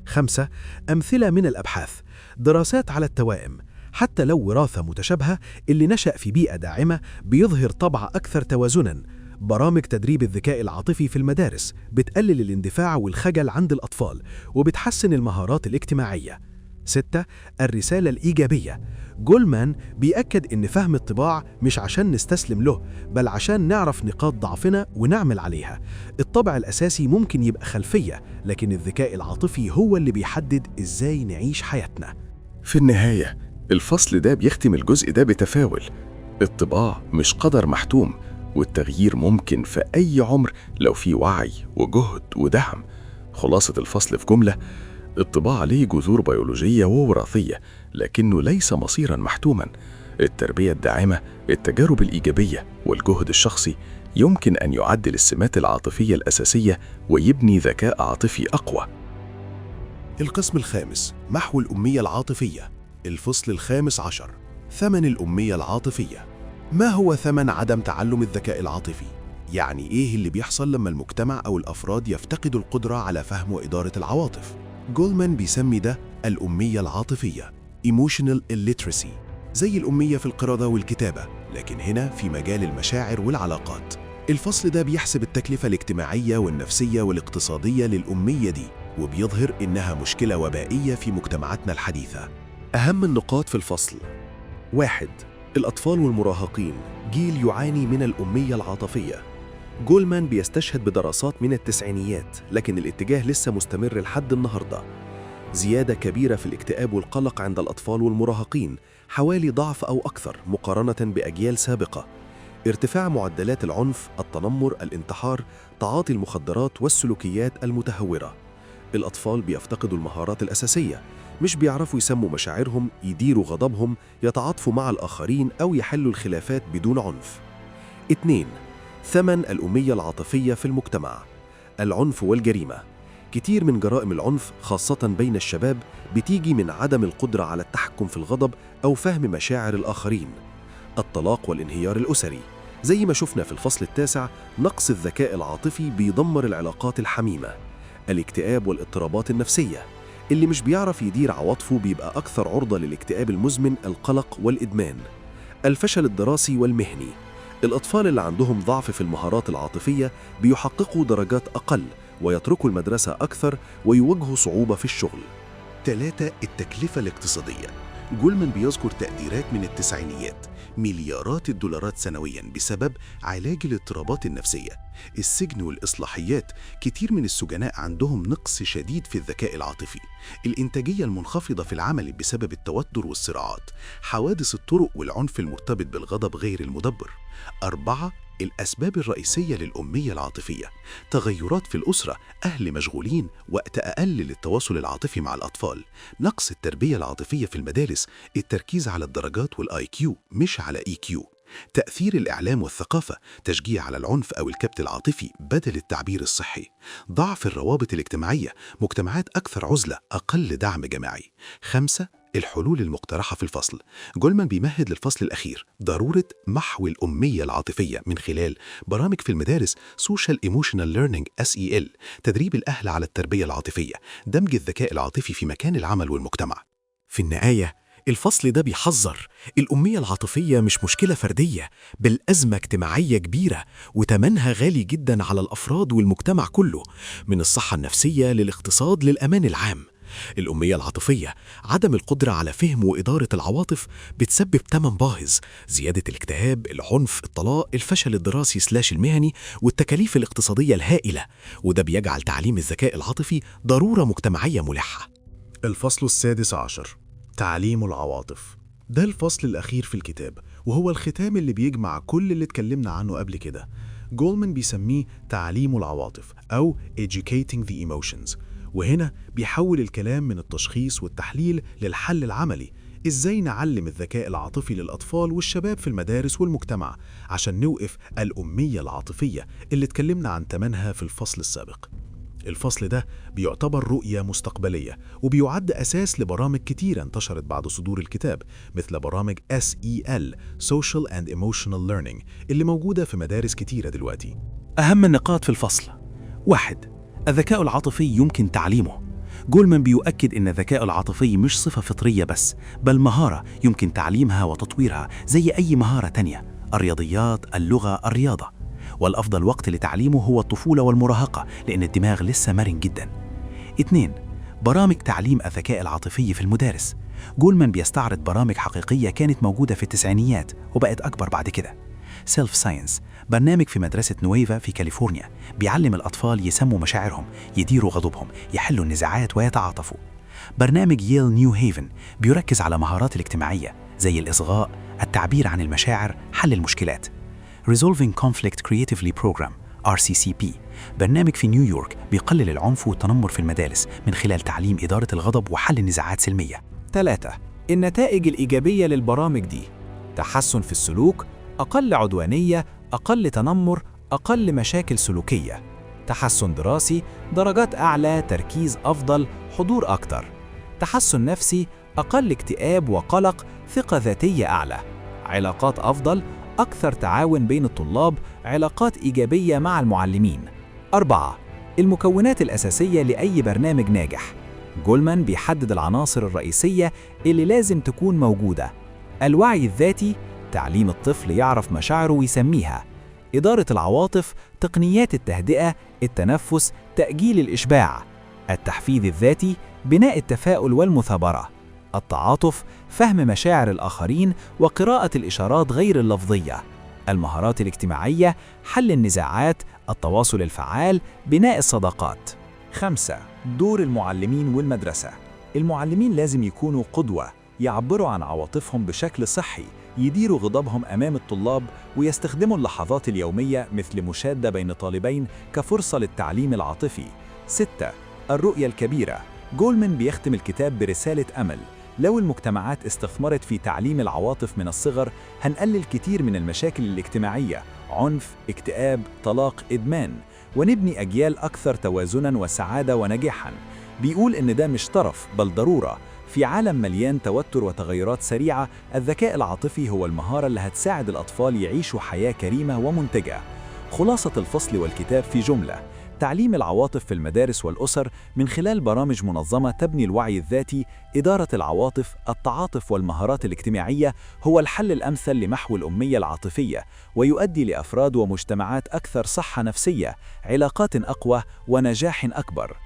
5. أمثلة من الأبحاث. دراسات على التوائم. حتى لو وراثة متشابهة، اللي نشأ في بيئة داعمة بيظهر طبع أكثر توازناً. برامج تدريب الذكاء العاطفي في المدارس بتقلل الاندفاع والخجل عند الأطفال وبتحسن المهارات الاجتماعية. 6. الرسالة الإيجابية. جولمان بيأكد إن فهم الطباع مش عشان نستسلم له، بل عشان نعرف نقاط ضعفنا ونعمل عليها. الطبع الأساسي ممكن يبقى خلفية، لكن الذكاء العاطفي هو اللي بيحدد إزاي نعيش حياتنا. في النهاية، الفصل ده بيختم الجزء ده بتفاؤل. الطباع مش قدر محتوم، والتغيير ممكن في أي عمر لو في وعي وجهد ودعم. خلاصة الفصل في جملة: الطباع ليه جذور بيولوجية ووراثية، لكنه ليس مصيراً محتوماً. التربية الداعمة، التجارب الإيجابية، والجهد الشخصي يمكن أن يعدل السمات العاطفية الأساسية ويبني ذكاء عاطفي أقوى. القسم الخامس: محو الأمية العاطفية. الفصل ال15: ثمن الأمية العاطفية. ما هو ثمن عدم تعلم الذكاء العاطفي؟ يعني إيه اللي بيحصل لما المجتمع أو الأفراد يفتقدوا القدرة على فهم وإدارة العواطف؟ جولمان بيسمي ده الأمية العاطفية Emotional Illiteracy، زي الأمية في القراءة والكتابة، لكن هنا في مجال المشاعر والعلاقات. الفصل ده بيحسب التكلفة الاجتماعية والنفسية والاقتصادية للأمية دي، وبيظهر إنها مشكلة وبائية في مجتمعاتنا الحديثة. أهم النقاط في الفصل: 1. الأطفال والمراهقين، جيل يعاني من الأمية العاطفية. جولمان بيستشهد بدراسات من التسعينيات، لكن الاتجاه لسه مستمر لحد النهاردة. زيادة كبيرة في الاكتئاب والقلق عند الأطفال والمراهقين، حوالي ضعف أو أكثر مقارنة بأجيال سابقة. ارتفاع معدلات العنف، التنمر، الانتحار، تعاطي المخدرات والسلوكيات المتهورة. الأطفال بيفتقدوا المهارات الأساسية، مش بيعرفوا يسموا مشاعرهم، يديروا غضبهم، يتعاطفوا مع الآخرين أو يحلوا الخلافات بدون عنف. 2. ثمن الأمية العاطفية في المجتمع. العنف والجريمة. كتير من جرائم العنف خاصة بين الشباب بتيجي من عدم القدرة على التحكم في الغضب أو فهم مشاعر الآخرين. الطلاق والانهيار الأسري. زي ما شفنا في الفصل التاسع، نقص الذكاء العاطفي بيدمر العلاقات الحميمة. الاكتئاب والاضطرابات النفسية. اللي مش بيعرف يدير عواطفه بيبقى أكثر عرضة للاكتئاب المزمن، القلق والإدمان. الفشل الدراسي والمهني. الأطفال اللي عندهم ضعف في المهارات العاطفية بيحققوا درجات أقل ويتركوا المدرسة أكثر ويواجهوا صعوبة في الشغل. 3. التكلفة الاقتصادية. جولمان بيذكر تقديرات من التسعينيات مليارات الدولارات سنوياً بسبب علاج الاضطرابات النفسية، السجن والإصلاحيات. كتير من السجناء عندهم نقص شديد في الذكاء العاطفي، الإنتاجية المنخفضة في العمل بسبب التوتر والصراعات، حوادث الطرق والعنف المرتبط بالغضب غير المدبر. 4. الأسباب الرئيسية للأمية العاطفية: تغيرات في الأسرة، أهل مشغولين، وقت أقل للتواصل العاطفي مع الأطفال، نقص التربية العاطفية في المدارس، التركيز على الدرجات والآي كيو مش على إي كيو، تأثير الإعلام والثقافة، تشجيع على العنف أو الكبت العاطفي بدل التعبير الصحي، ضعف الروابط الاجتماعية، مجتمعات أكثر عزلة، أقل دعم جماعي. 5. الحلول المقترحة في الفصل: جولمان بيمهد للفصل الأخير ضرورة محو الأمية العاطفية من خلال برامج في المدارس Social Emotional Learning SEL، تدريب الأهل على التربية العاطفية، دمج الذكاء العاطفي في مكان العمل والمجتمع. في النهاية الفصل ده بيحذر الأمية العاطفية مش مشكلة فردية، بل أزمة اجتماعية كبيرة وتمنها غالي جدا على الأفراد والمجتمع كله، من الصحة النفسية للاقتصاد للأمان العام. الأمية العاطفية، عدم القدرة على فهم وإدارة العواطف، بتسبب تمن باهظ: زيادة الاكتئاب، العنف، الطلاق، الفشل الدراسي المهني، والتكاليف الاقتصادية الهائلة، وده بيجعل تعليم الذكاء العاطفي ضرورة مجتمعية ملحة. الفصل 16: تعليم العواطف. ده الفصل الأخير في الكتاب، وهو الختام اللي بيجمع كل اللي اتكلمنا عنه قبل كده. جولمان بيسميه تعليم العواطف أو Educating the Emotions، وهنا بيحول الكلام من التشخيص والتحليل للحل العملي. إزاي نعلم الذكاء العاطفي للأطفال والشباب في المدارس والمجتمع عشان نوقف الأمية العاطفية اللي اتكلمنا عن تمنها في الفصل السابق. الفصل ده بيعتبر رؤية مستقبلية، وبيعد أساس لبرامج كتيرة انتشرت بعد صدور الكتاب، مثل برامج SEL Social and Emotional Learning اللي موجودة في مدارس كتيرة دلوقتي. أهم النقاط في الفصل: 1. الذكاء العاطفي يمكن تعليمه. جولمان بيؤكد إن الذكاء العاطفي مش صفة فطرية بس، بل مهارة يمكن تعليمها وتطويرها زي أي مهارة تانية: الرياضيات، اللغة، الرياضة. والأفضل وقت لتعليمه هو الطفولة والمراهقة، لأن الدماغ لسه مرن جدا. 2. برامج تعليم الذكاء العاطفي في المدارس. جولمان بيستعرض برامج حقيقية كانت موجودة في التسعينيات وبقت أكبر بعد كده. سيلف ساينس، برنامج في مدرسة نويفا في كاليفورنيا، بيعلم الأطفال يسموا مشاعرهم، يديروا غضبهم، يحلوا النزاعات ويتعاطفوا. برنامج ييل نيو هيفن بيركز على مهارات الاجتماعية زي الإصغاء، التعبير عن المشاعر، حل المشكلات. Resolving Conflict Creatively Program RCCP، برنامج في نيويورك بيقلل العنف والتنمر في المدارس من خلال تعليم إدارة الغضب وحل النزاعات سلمية. 3. النتائج الإيجابية للبرامج دي: تحسن في السلوك، أقل عدوانية، أقل تنمر، أقل مشاكل سلوكية. تحسن دراسي، درجات أعلى، تركيز أفضل، حضور أكتر. تحسن نفسي، أقل اكتئاب وقلق، ثقة ذاتية أعلى. علاقات أفضل، أكثر تعاون بين الطلاب، علاقات إيجابية مع المعلمين. 4. المكونات الأساسية لأي برنامج ناجح. جولمان بيحدد العناصر الرئيسية اللي لازم تكون موجودة: الوعي الذاتي، تعليم الطفل يعرف مشاعره ويسميها. إدارة العواطف، تقنيات التهدئة، التنفس، تأجيل الإشباع. التحفيز الذاتي، بناء التفاؤل والمثابرة. التعاطف، فهم مشاعر الآخرين وقراءة الإشارات غير اللفظية. المهارات الاجتماعية، حل النزاعات، التواصل الفعال، بناء الصداقات. 5. دور المعلمين والمدرسة. المعلمين لازم يكونوا قدوة، يعبروا عن عواطفهم بشكل صحي، يديروا غضبهم أمام الطلاب، ويستخدموا اللحظات اليومية مثل مشادة بين طالبين كفرصة للتعليم العاطفي. 6. الرؤية الكبيرة. جولمان بيختم الكتاب برسالة أمل: لو المجتمعات استثمرت في تعليم العواطف من الصغر، هنقلل كتير من المشاكل الاجتماعية، عنف، اكتئاب، طلاق، إدمان، ونبني أجيال أكثر توازناً وسعادة ونجاحاً. بيقول إن ده مش طرف بل ضرورة. في عالم مليان توتر وتغيرات سريعة، الذكاء العاطفي هو المهارة اللي هتساعد الأطفال يعيشوا حياة كريمة ومنتجة. خلاصة الفصل والكتاب في جملة: تعليم العواطف في المدارس والأسر من خلال برامج منظمة تبني الوعي الذاتي، إدارة العواطف، التعاطف والمهارات الاجتماعية هو الحل الأمثل لمحو الأمية العاطفية، ويؤدي لأفراد ومجتمعات أكثر صحة نفسية، علاقات أقوى ونجاح أكبر.